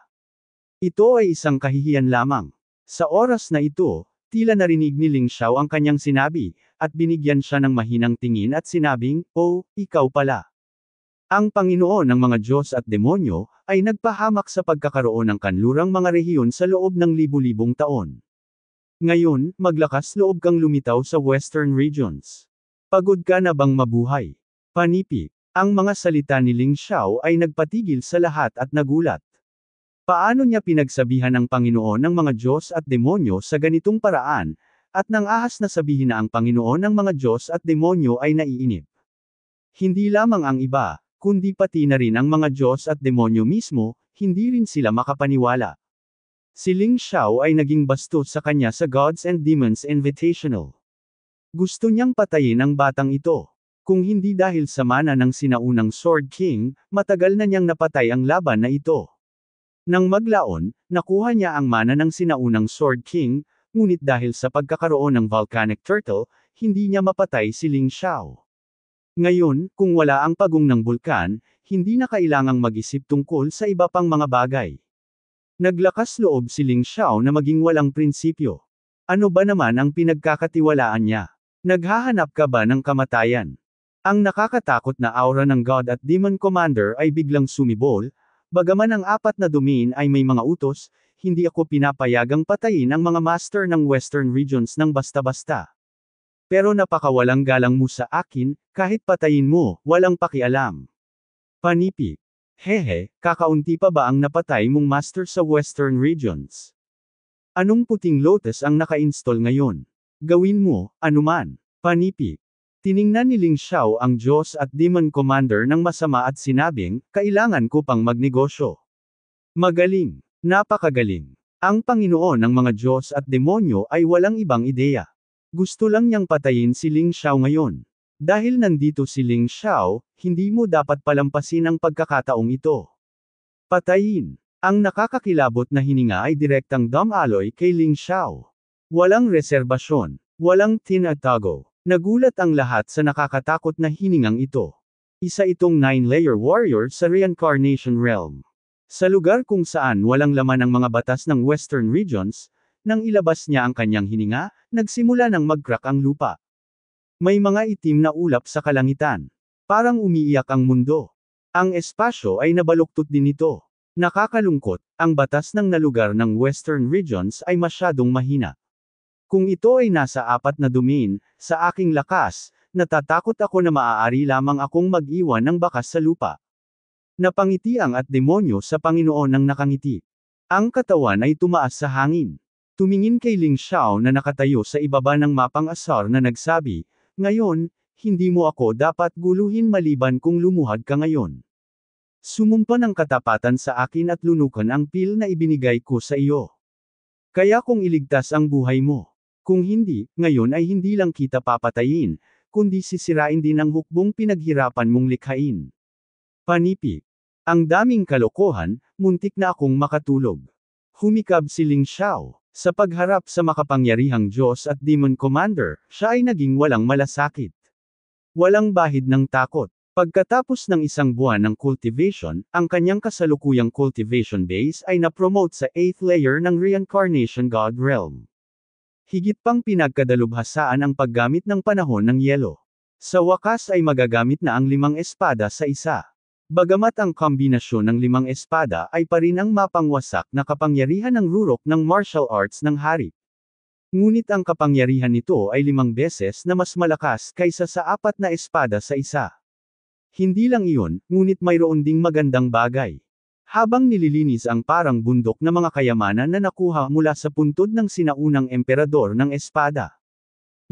Ito ay isang kahihiyan lamang. Sa oras na ito, tila narinig ni Ling Xiao ang kanyang sinabi, at binigyan siya ng mahinang tingin at sinabing, "Oh, ikaw pala." Ang Panginoon ng mga Diyos at demonyo, ay nagpahamak sa pagkakaroon ng kanlurang mga rehiyon sa loob ng libu-libong taon. Ngayon, maglakas loob kang lumitaw sa Western Regions. Pagod ka na bang mabuhay? Panipik. Ang mga salita ni Ling Xiao ay nagpatigil sa lahat at nagulat. Paano niya pinagsabihan ng Panginoon ng mga Diyos at demonyo sa ganitong paraan, at nang ahas na sabihin na ang Panginoon ng mga Diyos at demonyo ay naiinip. Hindi lamang ang iba, kundi pati na rin ang mga Diyos at demonyo mismo, hindi rin sila makapaniwala. Si Ling Xiao ay naging bastos sa kanya sa Gods and Demons Invitational. Gusto niyang patayin ang batang ito. Kung hindi dahil sa mana ng sinaunang Sword King, matagal na niyang napatay ang laban na ito. Nang maglaon, nakuha niya ang mana ng sinaunang Sword King, ngunit dahil sa pagkakaroon ng Volcanic Turtle, hindi niya mapatay si Ling Xiao. Ngayon, kung wala ang pagong ng bulkan, hindi na kailangang mag-isip tungkol sa iba pang mga bagay. Naglakas loob si Ling Xiao na maging walang prinsipyo. Ano ba naman ang pinagkakatiwalaan niya? Naghahanap ka ba ng kamatayan? Ang nakakatakot na aura ng God at Demon Commander ay biglang sumibol. Bagaman ang 4 na dumiin ay may mga utos, hindi ako pinapayagang patayin ang mga master ng Western Regions ng basta-basta. Pero napakawalang galang mo sa akin, kahit patayin mo, walang pakialam. Panipik. Hehe, kakaunti pa ba ang napatay mong master sa Western Regions? Anong puting lotus ang naka-install ngayon? Gawin mo, anuman. Panipik. Tiningnan ni Ling Xiao ang Diyos at Demon Commander ng masama at sinabing, kailangan ko pang magnegosyo. Magaling. Napakagaling. Ang Panginoon ng mga Diyos at demonyo ay walang ibang ideya. Gusto lang niyang patayin si Ling Xiao ngayon. Dahil nandito si Ling Xiao, hindi mo dapat palampasin ang pagkakataong ito. Patayin. Ang nakakakilabot na hininga ay direktang dumaloy kay Ling Xiao. Walang reserbasyon. Walang tinatago. Nagulat ang lahat sa nakakatakot na hiningang ito. Isa itong 9-layer warrior sa Reincarnation Realm. Sa lugar kung saan walang laman ang mga batas ng Western Regions, nang ilabas niya ang kanyang hininga, nagsimula ng mag-crack ang lupa. May mga itim na ulap sa kalangitan. Parang umiiyak ang mundo. Ang espasyo ay nabaluktot din ito. Nakakalungkot, ang batas ng nalugar ng Western Regions ay masyadong mahina. Kung ito ay nasa 4 na domain, sa aking lakas, natatakot ako na maaari lamang akong mag-iwan ng bakas sa lupa. Napangiti ang at demonyo sa Panginoon ng nakangiti. Ang katawan ay tumaas sa hangin. Tumingin kay Ling Xiao na nakatayo sa ibaba ng mapang asar na nagsabi, ngayon, hindi mo ako dapat guluhin maliban kung lumuhad ka ngayon. Sumumpa ng katapatan sa akin at lunukan ang pil na ibinigay ko sa iyo. Kaya kung iligtas ang buhay mo. Kung hindi, ngayon ay hindi lang kita papatayin, kundi sisirain din ang hukbong pinaghirapan mong likhain. Panipik. Ang daming kalokohan, muntik na akong makatulog. Humikab si Ling Xiao. Sa pagharap sa makapangyarihang Diyos at Demon Commander, siya ay naging walang malasakit. Walang bahid ng takot. Pagkatapos ng isang buwan ng cultivation, ang kanyang kasalukuyang cultivation base ay na-promote sa 8th layer ng Reincarnation God Realm. Higit pang pinagkadalubhasaan ang paggamit ng panahon ng yelo. Sa wakas ay magagamit na ang 5 espada sa isa. Bagamat ang kombinasyon ng 5 espada ay pa rin ang mapangwasak na kapangyarihan ng rurok ng martial arts ng hari. Ngunit ang kapangyarihan nito ay 5 beses na mas malakas kaysa sa 4 na espada sa isa. Hindi lang iyon, ngunit mayroon ding magandang bagay. Habang nililinis ang parang bundok na mga kayamanan na nakuha mula sa puntod ng sinaunang emperador ng espada.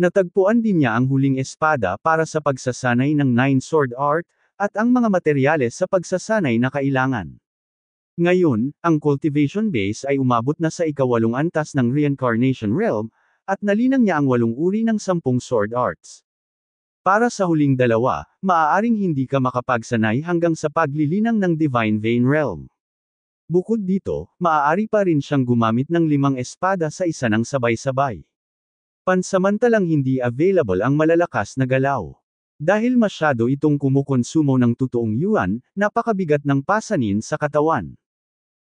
Natagpuan din niya ang huling espada para sa pagsasanay ng 9 sword art, at ang mga materyales sa pagsasanay na kailangan. Ngayon, ang cultivation base ay umabot na sa ika-8 antas ng Reincarnation Realm, at nalinang niya ang 8 uri ng 10 sword arts. Para sa huling 2, maaaring hindi ka makapagsanay hanggang sa paglilinang ng Divine Vein Realm. Bukod dito, maaari pa rin siyang gumamit ng 5 espada sa isa ng sabay-sabay. Pansamantalang hindi available ang malalakas na galaw. Dahil masyado itong kumukonsumo ng totoong yuan, napakabigat ng pasanin sa katawan.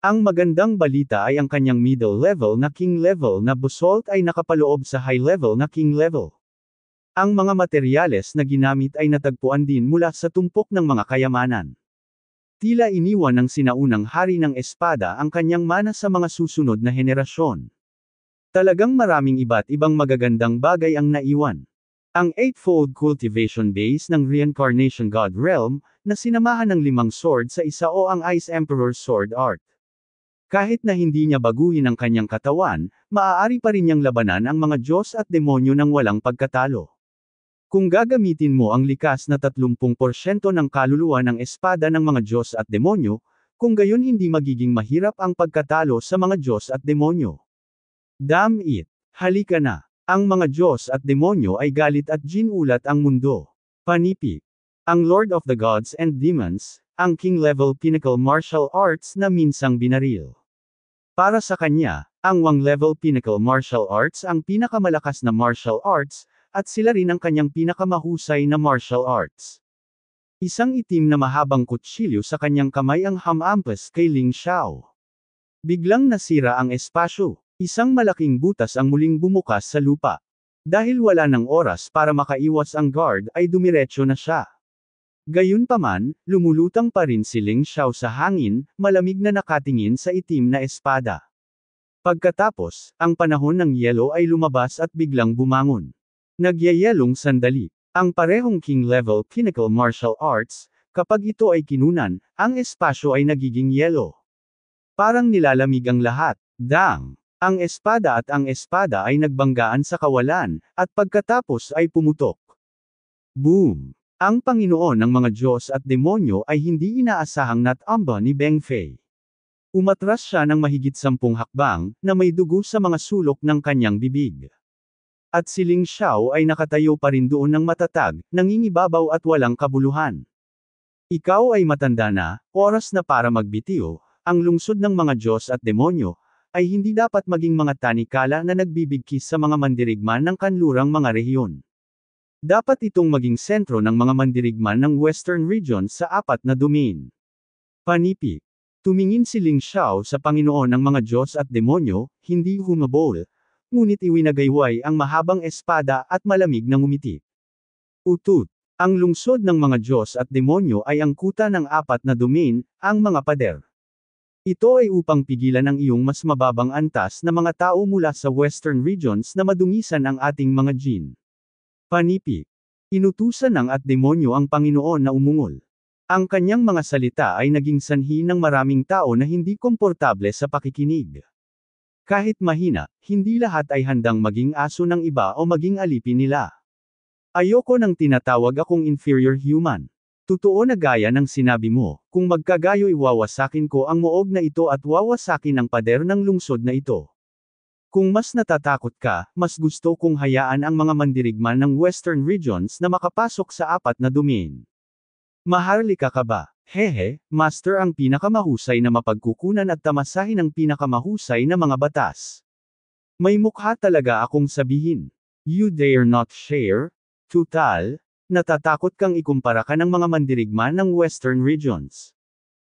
Ang magandang balita ay ang kanyang middle level na king level na basalt ay nakapaloob sa high level na king level. Ang mga materyales na ginamit ay natagpuan din mula sa tumpok ng mga kayamanan. Tila iniwan ng sinaunang hari ng espada ang kanyang mana sa mga susunod na henerasyon. Talagang maraming iba't ibang magagandang bagay ang naiwan. Ang 8-fold cultivation base ng Reincarnation God Realm, na sinamahan ng 5 sword sa isa o ang Ice Emperor's Sword Art. Kahit na hindi niya baguhin ang kanyang katawan, maaari pa rin niyang labanan ang mga Diyos at demonyo ng walang pagkatalo. Kung gagamitin mo ang likas na 30% ng kaluluwa ng espada ng mga Diyos at demonyo, kung gayon hindi magiging mahirap ang pagkatalo sa mga Diyos at demonyo. Damn it! Halika na! Ang mga Diyos at demonyo ay galit at ginulat ang mundo. Panipik. Ang Lord of the Gods and Demons, ang king-level pinnacle martial arts na minsang binaril. Para sa kanya, ang Wang-level pinnacle martial arts ang pinakamalakas na martial arts, at sila rin ang kanyang pinakamahusay na martial arts. Isang itim na mahabang kutsilyo sa kanyang kamay ang hamampas kay Ling Xiao. Biglang nasira ang espasyo. Isang malaking butas ang muling bumukas sa lupa. Dahil wala ng oras para makaiwas ang guard ay dumiretso na siya. Gayunpaman, lumulutang pa rin si Ling Xiao sa hangin, malamig na nakatingin sa itim na espada. Pagkatapos, ang panahon ng yelo ay lumabas at biglang bumangon. Nagyayelong sandali. Ang parehong king-level pinnacle martial arts, kapag ito ay kinunan, ang espasyo ay nagiging yelo. Parang nilalamig ang lahat. Dang! Ang espada ay nagbanggaan sa kawalan, at pagkatapos ay pumutok. Boom! Ang Panginoon ng mga Diyos at demonyo ay hindi inaasahang natamba ni Beng Fei. Umatras siya ng mahigit 10 hakbang, na may dugo sa mga sulok ng kanyang bibig. At si Ling Xiao ay nakatayo pa rin doon ng matatag, nangingibabaw at walang kabuluhan. Ikaw ay matanda na, oras na para magbitiw, ang lungsod ng mga Diyos at demonyo, ay hindi dapat maging mga tanikala na nagbibigkis sa mga mandirigman ng kanlurang mga rehiyon. Dapat itong maging sentro ng mga mandirigman ng Western Region sa 4 na domain. Panipik. Tumingin si Ling Xiao sa Panginoon ng mga Diyos at demonyo, hindi humabol, ngunit iwinagayway ang mahabang espada at malamig na ngumiti. Utut. Ang lungsod ng mga Diyos at demonyo ay ang kuta ng 4 na domain, ang mga pader. Ito ay upang pigilan ang iyong mas mababang antas na mga tao mula sa Western Regions na madungisan ang ating mga jin. Panipik. Inutusan ng at demonyo ang Panginoon na umungol. Ang kanyang mga salita ay naging sanhi ng maraming tao na hindi komportable sa pakikinig. Kahit mahina, hindi lahat ay handang maging aso ng iba o maging alipin nila. Ayoko nang tinatawag akong inferior human. Totoo na gaya ng sinabi mo, kung magkagayo'y wawasakin ko ang muog na ito at wawasakin ang pader ng lungsod na ito. Kung mas natatakot ka, mas gusto kong hayaan ang mga mandirigma ng Western Regions na makapasok sa 4 na domain. Maharlika ka ba? Hehe, Master ang pinakamahusay na mapagkukunan at tamasahin ang pinakamahusay na mga batas. May mukha talaga akong sabihin. You dare not share? Tutal, natatakot kang ikumpara ka ng mga mandirigma ng Western Regions.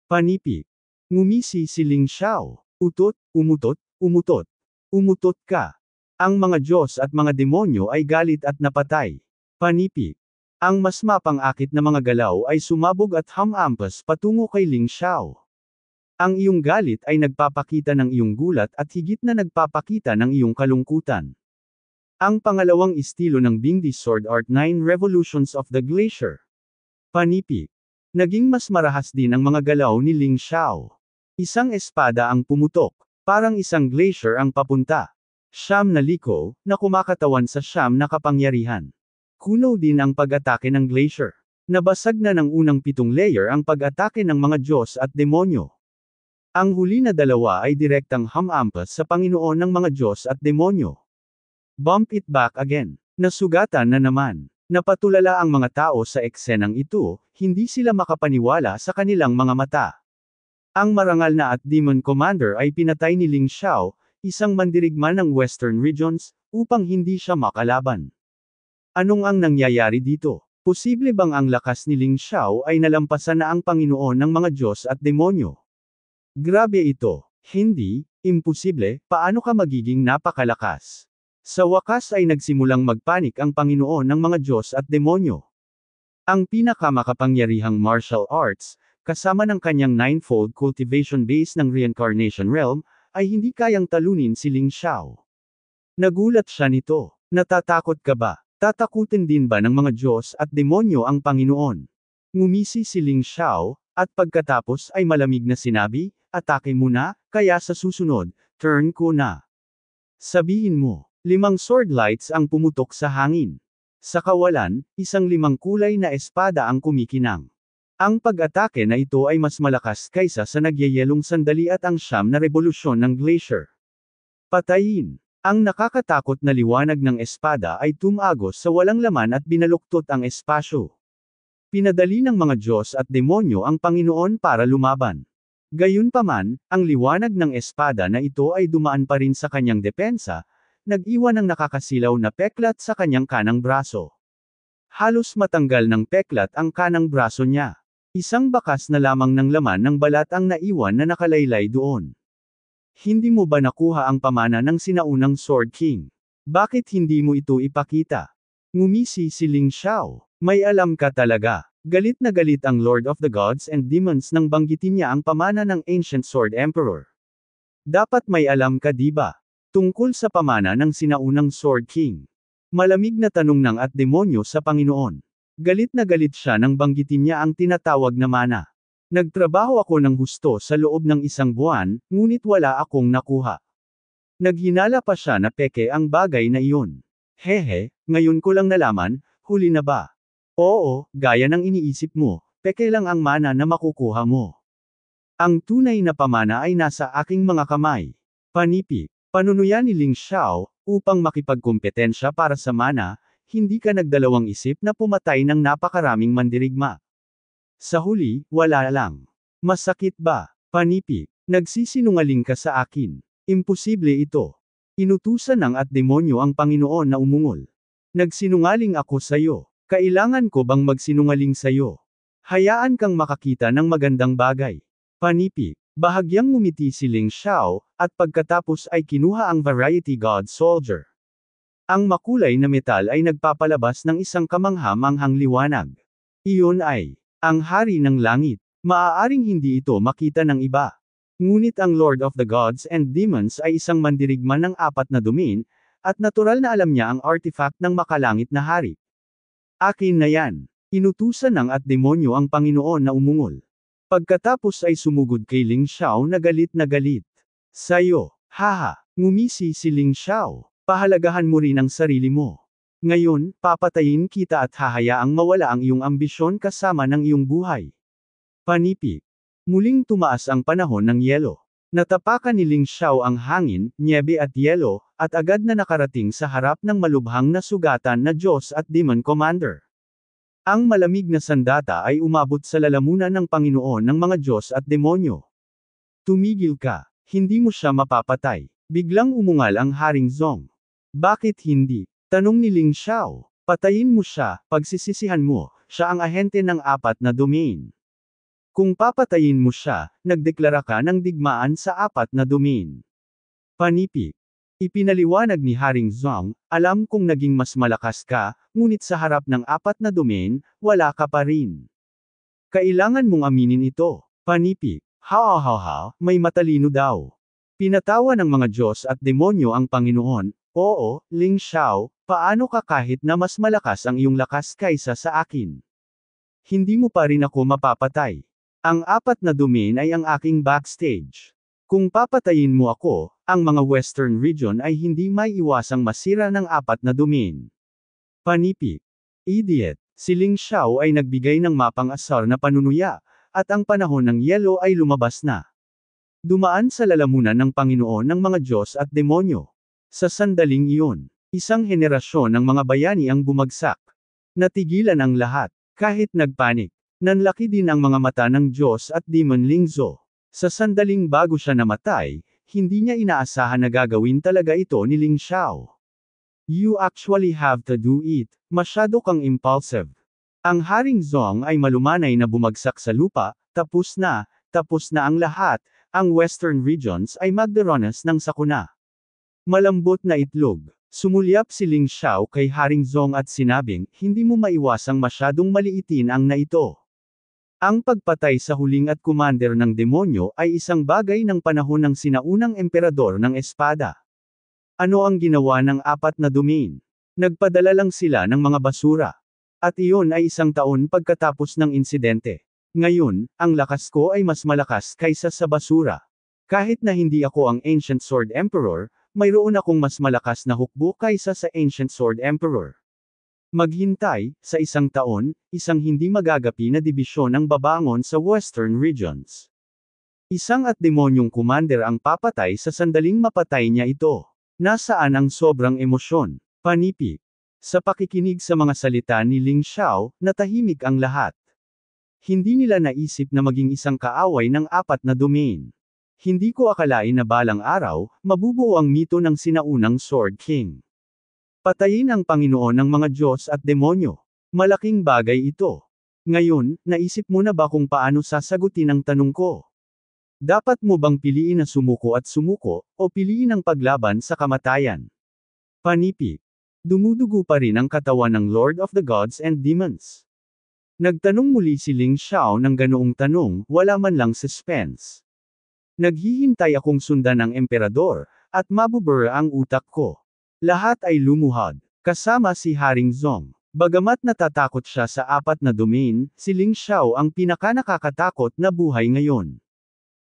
Panipik. Ngumisi si Ling Xiao. Utot, umutot, umutot. Umutot ka. Ang mga Diyos at mga demonyo ay galit at napatay. Panipik. Ang mas mapang-akit na mga galaw ay sumabog at hamampas patungo kay Ling Xiao. Ang iyong galit ay nagpapakita ng iyong gulat at higit na nagpapakita ng iyong kalungkutan. Ang pangalawang estilo ng Bingdi Sword Art 9 Revolutions of the Glacier. Panipik. Naging mas marahas din ang mga galaw ni Ling Xiao. Isang espada ang pumutok. Parang isang glacier ang papunta. Siyam na liko, na kumakatawan sa siyam na kapangyarihan. Kuno din ang pag-atake ng glacier. Nabasag na ng unang 7 layer ang pag-atake ng mga Diyos at demonyo. Ang huli na 2 ay direktang hamampas sa Panginoon ng mga Diyos at demonyo. Bump it back again. Nasugatan na naman. Napatulala ang mga tao sa eksenang ito, hindi sila makapaniwala sa kanilang mga mata. Ang marangal na at Demon Commander ay pinatay ni Ling Xiao, isang mandirigma ng Western Regions, upang hindi siya makalaban. Anong ang nangyayari dito? Posible bang ang lakas ni Ling Xiao ay nalampasan na ang Panginoon ng mga Diyos at demonyo? Grabe ito. Hindi, imposible, paano ka magiging napakalakas? Sa wakas ay nagsimulang magpanik ang Panginoon ng mga Diyos at demonyo. Ang pinakamakapangyarihang martial arts, kasama ng kanyang 9-fold cultivation base ng Reincarnation Realm, ay hindi kayang talunin si Ling Xiao. Nagulat siya nito. Natatakot ka ba? Tatakutin din ba ng mga Diyos at demonyo ang Panginoon? Ngumisi si Ling Xiao, at pagkatapos ay malamig na sinabi, atake mo na, kaya sa susunod, turn ko na. Sabihin mo, 5 sword lights ang pumutok sa hangin. Sa kawalan, isang 5 kulay na espada ang kumikinang. Ang pag-atake na ito ay mas malakas kaysa sa nagyayelong sandali at ang 9 na revolusyon ng glacier. Patayin. Ang nakakatakot na liwanag ng espada ay tumagos sa walang laman at binaluktot ang espasyo. Pinadali ng mga Diyos at demonyo ang Panginoon para lumaban. Gayunpaman, ang liwanag ng espada na ito ay dumaan pa rin sa kanyang depensa, nag-iwan ng nakakasilaw na peklat sa kanyang kanang braso. Halos matanggal ng peklat ang kanang braso niya. Isang bakas na lamang ng laman ng balat ang naiwan na nakalaylay doon. Hindi mo ba nakuha ang pamana ng sinaunang Sword King? Bakit hindi mo ito ipakita? Ngumisi si Ling Xiao. May alam ka talaga. Galit na galit ang Lord of the Gods and Demons nang banggitin niya ang pamana ng Ancient Sword Emperor. Dapat may alam ka diba? Tungkol sa pamana ng sinaunang Sword King. Malamig na tanong ng at demonyo sa Panginoon. Galit na galit siya nang banggitin niya ang tinatawag na mana. Nagtrabaho ako ng husto sa loob ng 1 buwan, ngunit wala akong nakuha. Naghinala pa siya na peke ang bagay na iyon. Hehe, ngayon ko lang nalaman, huli na ba? Oo, gaya ng iniisip mo, peke lang ang mana na makukuha mo. Ang tunay na pamana ay nasa aking mga kamay. Panipik. Panunuyan ni Ling Xiao, upang makipagkompetensya para sa mana, hindi ka nagdalawang isip na pumatay ng napakaraming mandirigma. Sa huli, wala lang. Masakit ba? Panipik. Nagsisinungaling ka sa akin. Imposible ito. Inutusan ng at demonyo ang Panginoon na umungol. Nagsinungaling ako sa'yo. Kailangan ko bang magsinungaling sa'yo? Hayaan kang makakita ng magandang bagay. Panipik. Bahagyang ngumiti si Ling Xiao, at pagkatapos ay kinuha ang Variety God Soldier. Ang makulay na metal ay nagpapalabas ng isang kamangha-manghang liwanag. Iyon ay ang hari ng langit. Maaaring hindi ito makita ng iba. Ngunit ang Lord of the Gods and Demons ay isang mandirigma ng 4 na domain, at natural na alam niya ang artifact ng makalangit na hari. Akin na yan. Inutusan ng at demonyo ang Panginoon na umungol. Pagkatapos ay sumugod kay Ling Xiao na galit na galit. Sayo, haha, ngumisi si Ling Xiao. Pahalagahan mo rin ang sarili mo. Ngayon, papatayin kita at hahayaang mawala ang iyong ambisyon kasama ng iyong buhay. Panipik. Muling tumaas ang panahon ng yelo. Natapakan ni Ling Xiao ang hangin, nyebe at yelo, at agad na nakarating sa harap ng malubhang na sugatan na Diyos at Demon Commander. Ang malamig na sandata ay umabot sa lalamunan ng Panginoon ng mga Diyos at demonyo. Tumigil ka, hindi mo siya mapapatay. Biglang umungal ang Haring Zong. Bakit hindi? Tanong ni Ling Xiao. Patayin mo siya, pagsisisihan mo, siya ang ahente ng 4 na domain. Kung papatayin mo siya, nagdeklara ka ng digmaan sa 4 na domain. Panipik. Ipinaliwanag ni Haring Zong, alam kong naging mas malakas ka, ngunit sa harap ng 4 na domain, wala ka pa rin. Kailangan mong aminin ito. Panipik. Ha, may matalino daw. Pinatawa ng mga Diyos at demonyo ang Panginoon. Oo, Ling Xiao, paano ka kahit na mas malakas ang iyong lakas kaysa sa akin? Hindi mo pa rin ako mapapatay. Ang 4 na domain ay ang aking backstage. Kung papatayin mo ako, ang mga Western region ay hindi maiiwasang masira ng 4 na domain. Panipik. Idiot. Si Ling Xiao ay nagbigay ng mapang-asar na panunuya, at ang panahon ng yelo ay lumabas na. Dumaan sa lalamunan ng Panginoon ng mga Diyos at demonyo. Sa sandaling iyon, isang henerasyon ng mga bayani ang bumagsak. Natigilan ang lahat, kahit nagpanik. Nanlaki din ang mga mata ng Diyos at Demon Lingzo. Sa sandaling bago siya namatay, hindi niya inaasahan na gagawin talaga ito ni Ling Xiao. You actually have to do it, masyado kang impulsive. Ang Haring Zong ay malumanay na bumagsak sa lupa, tapos na ang lahat, ang Western regions ay magdaranas ng sakuna. Malambot na itlog. Sumulyap si Ling Xiao kay Haring Zong at sinabing, hindi mo maiwasang masyadong maliitin ang na ito. Ang pagpatay sa huling at commander ng demonyo ay isang bagay ng panahon ng sinaunang emperador ng espada. Ano ang ginawa ng 4 na domain? Nagpadala lang sila ng mga basura. At iyon ay 1 taon pagkatapos ng insidente. Ngayon, ang lakas ko ay mas malakas kaysa sa basura. Kahit na hindi ako ang Ancient Sword Emperor, mayroon akong mas malakas na hukbo kaysa sa Ancient Sword Emperor. Maghintay, sa 1 taon, isang hindi magagapi na dibisyon ang babangon sa Western regions. Isang at demonyong commander ang papatay sa sandaling mapatay niya ito. Nasaan ang sobrang emosyon? Panipik. Sa pakikinig sa mga salita ni Ling Xiao, natahimik ang lahat. Hindi nila naisip na maging isang kaaway ng 4 na domain. Hindi ko akalain na balang araw, mabubuo ang mito ng sinaunang Sword King. Patayin ang Panginoon ng mga Diyos at demonyo. Malaking bagay ito. Ngayon, naisip mo na ba kung paano sasagutin ang tanong ko? Dapat mo bang piliin na sumuko, o piliin ang paglaban sa kamatayan? Panipik. Dumudugo pa rin ang katawan ng Lord of the Gods and Demons. Nagtanong muli si Ling Xiao ng ganoong tanong, wala man lang suspense. Naghihintay akong sundan ng emperador, at mabubura ang utak ko. Lahat ay lumuhod, kasama si Haring Zong. Bagamat natatakot siya sa 4 na domain, si Ling Xiao ang pinakanakakatakot na buhay ngayon.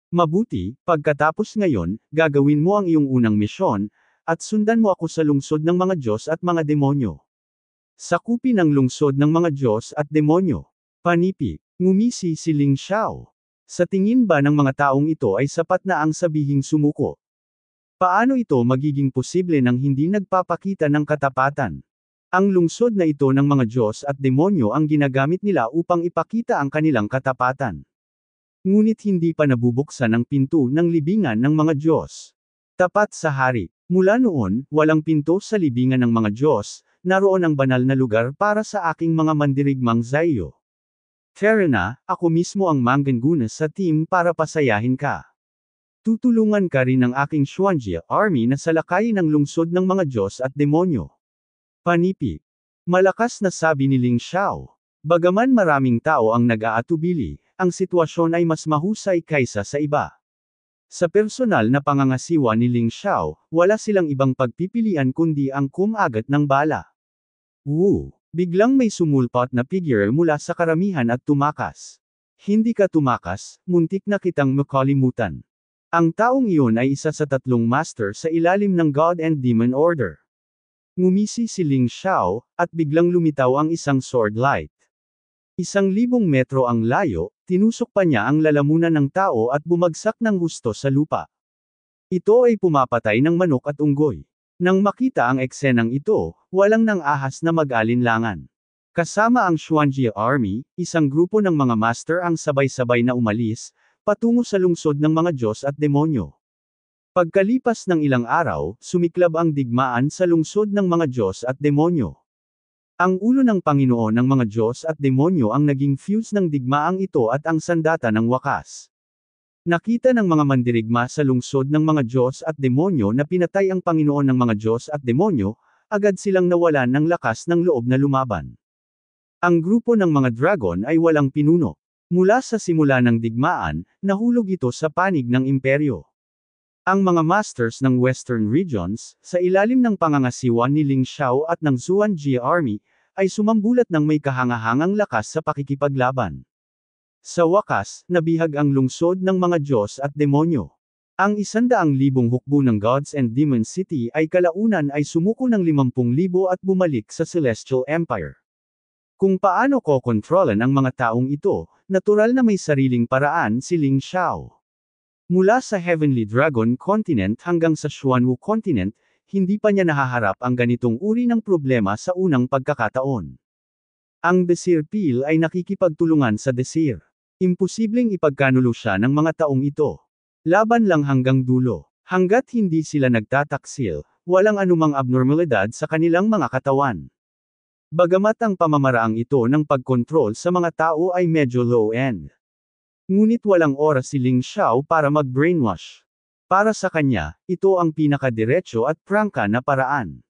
Mabuti, pagkatapos ngayon, gagawin mo ang iyong unang misyon, at sundan mo ako sa lungsod ng mga Diyos at mga demonyo. Sakupin ang lungsod ng mga Diyos at demonyo. Panipik. Ngumisi si Ling Xiao. Sa tingin ba ng mga taong ito ay sapat na ang sabihing sumuko? Paano ito magiging posible nang hindi nagpapakita ng katapatan? Ang lungsod na ito ng mga Diyos at demonyo ang ginagamit nila upang ipakita ang kanilang katapatan. Ngunit hindi pa nabubuksan ang pinto ng libingan ng mga Diyos. Tapat sa hari. Mula noon, walang pinto sa libingan ng mga Diyos, naroon ang banal na lugar para sa aking mga mandirigmang Zayo. Tara na, ako mismo ang manggana sa team para pasayahin ka. Tutulungan ka rin ng aking Xuanjia army na salakayin ang lungsod ng mga Diyos at demonyo. Panipik. Malakas na sabi ni Ling Xiao. Bagaman maraming tao ang nag-aatubili, ang sitwasyon ay mas mahusay kaysa sa iba. Sa personal na pangangasiwa ni Ling Xiao, wala silang ibang pagpipilian kundi ang kumagat ng bala. Biglang may sumulpot na figure mula sa karamihan at tumakas. Hindi ka tumakas, muntik na kitang makalimutan. Ang taong iyon ay isa sa 3 master sa ilalim ng God and Demon Order. Ngumisi si Ling Xiao, at biglang lumitaw ang isang sword light. 1,000 metro ang layo, tinusok pa niya ang lalamunan ng tao at bumagsak ng husto sa lupa. Ito ay pumapatay ng manok at unggoy. Nang makita ang eksenang ito, walang nang ahas na mag-alinlangan. Kasama ang Xuanjie Army, isang grupo ng mga master ang sabay-sabay na umalis, patungo sa lungsod ng mga Diyos at demonyo. Pagkalipas ng ilang araw, sumiklab ang digmaan sa lungsod ng mga Diyos at demonyo. Ang ulo ng Panginoon ng mga Diyos at demonyo ang naging fuse ng digmaang ito at ang sandata ng wakas. Nakita ng mga mandirigma sa lungsod ng mga Diyos at demonyo na pinatay ang Panginoon ng mga Diyos at demonyo, agad silang nawalan ng lakas ng loob na lumaban. Ang grupo ng mga dragon ay walang pinuno. Mula sa simula ng digmaan, nahulog ito sa panig ng imperyo. Ang mga masters ng Western Regions, sa ilalim ng pangangasiwa ni Ling Xiao at ng Xuanjie Army, ay sumambulat ng may kahangahangang lakas sa pakikipaglaban. Sa wakas, nabihag ang lungsod ng mga Diyos at demonyo. Ang 100,000 hukbo ng Gods and Demons City ay kalaunan ay sumuko ng 50,000 at bumalik sa Celestial Empire. Kung paano kokontrolan ang mga taong ito, natural na may sariling paraan si Ling Xiao. Mula sa Heavenly Dragon Continent hanggang sa Xuanwu Continent, hindi pa niya nahaharap ang ganitong uri ng problema sa unang pagkakataon. Ang Desir Peel ay nakikipagtulungan sa Desir. Imposibleng ipagkanulo siya ng mga taong ito. Laban lang hanggang dulo. Hanggat hindi sila nagtataksil, walang anumang abnormalidad sa kanilang mga katawan. Bagamat ang pamamaraang ito ng pagkontrol sa mga tao ay medyo low-end. Ngunit walang oras si Ling Xiao para mag-brainwash. Para sa kanya, ito ang pinakadiretso at prangka na paraan.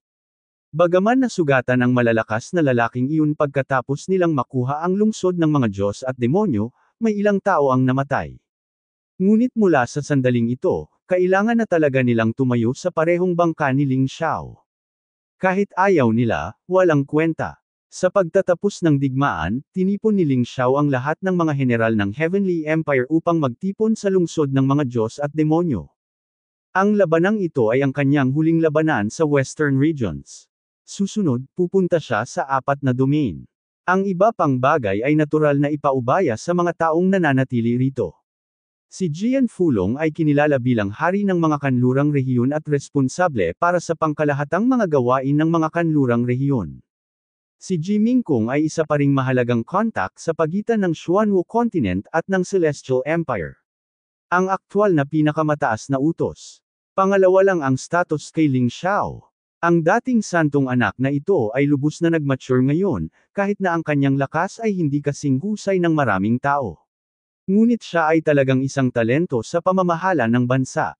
Bagaman nasugatan ang malalakas na lalaking iyon pagkatapos nilang makuha ang lungsod ng mga Diyos at demonyo, may ilang tao ang namatay. Ngunit mula sa sandaling ito, kailangan na talaga nilang tumayo sa parehong bangka ni Ling Xiao. Kahit ayaw nila, walang kwenta. Sa pagtatapos ng digmaan, tinipon ni Ling Xiao ang lahat ng mga general ng Heavenly Empire upang magtipon sa lungsod ng mga Diyos at demonyo. Ang labanang ito ay ang kanyang huling labanan sa Western Regions. Susunod, pupunta siya sa 4 na domain. Ang iba pang bagay ay natural na ipaubaya sa mga taong nananatili rito. Si Jian Fulong ay kinilala bilang hari ng mga kanlurang rehiyon at responsable para sa pangkalahatang mga gawain ng mga kanlurang rehiyon. Si Ji Mingkong ay isa pa ring mahalagang contact sa pagitan ng Xuanwu Continent at ng Celestial Empire. Ang aktwal na pinakamataas na utos. Pangalawa lang ang status kay Ling Xiao. Ang dating santong anak na ito ay lubos na nag-mature ngayon, kahit na ang kanyang lakas ay hindi kasing husay ng maraming tao. Ngunit siya ay talagang isang talento sa pamamahala ng bansa.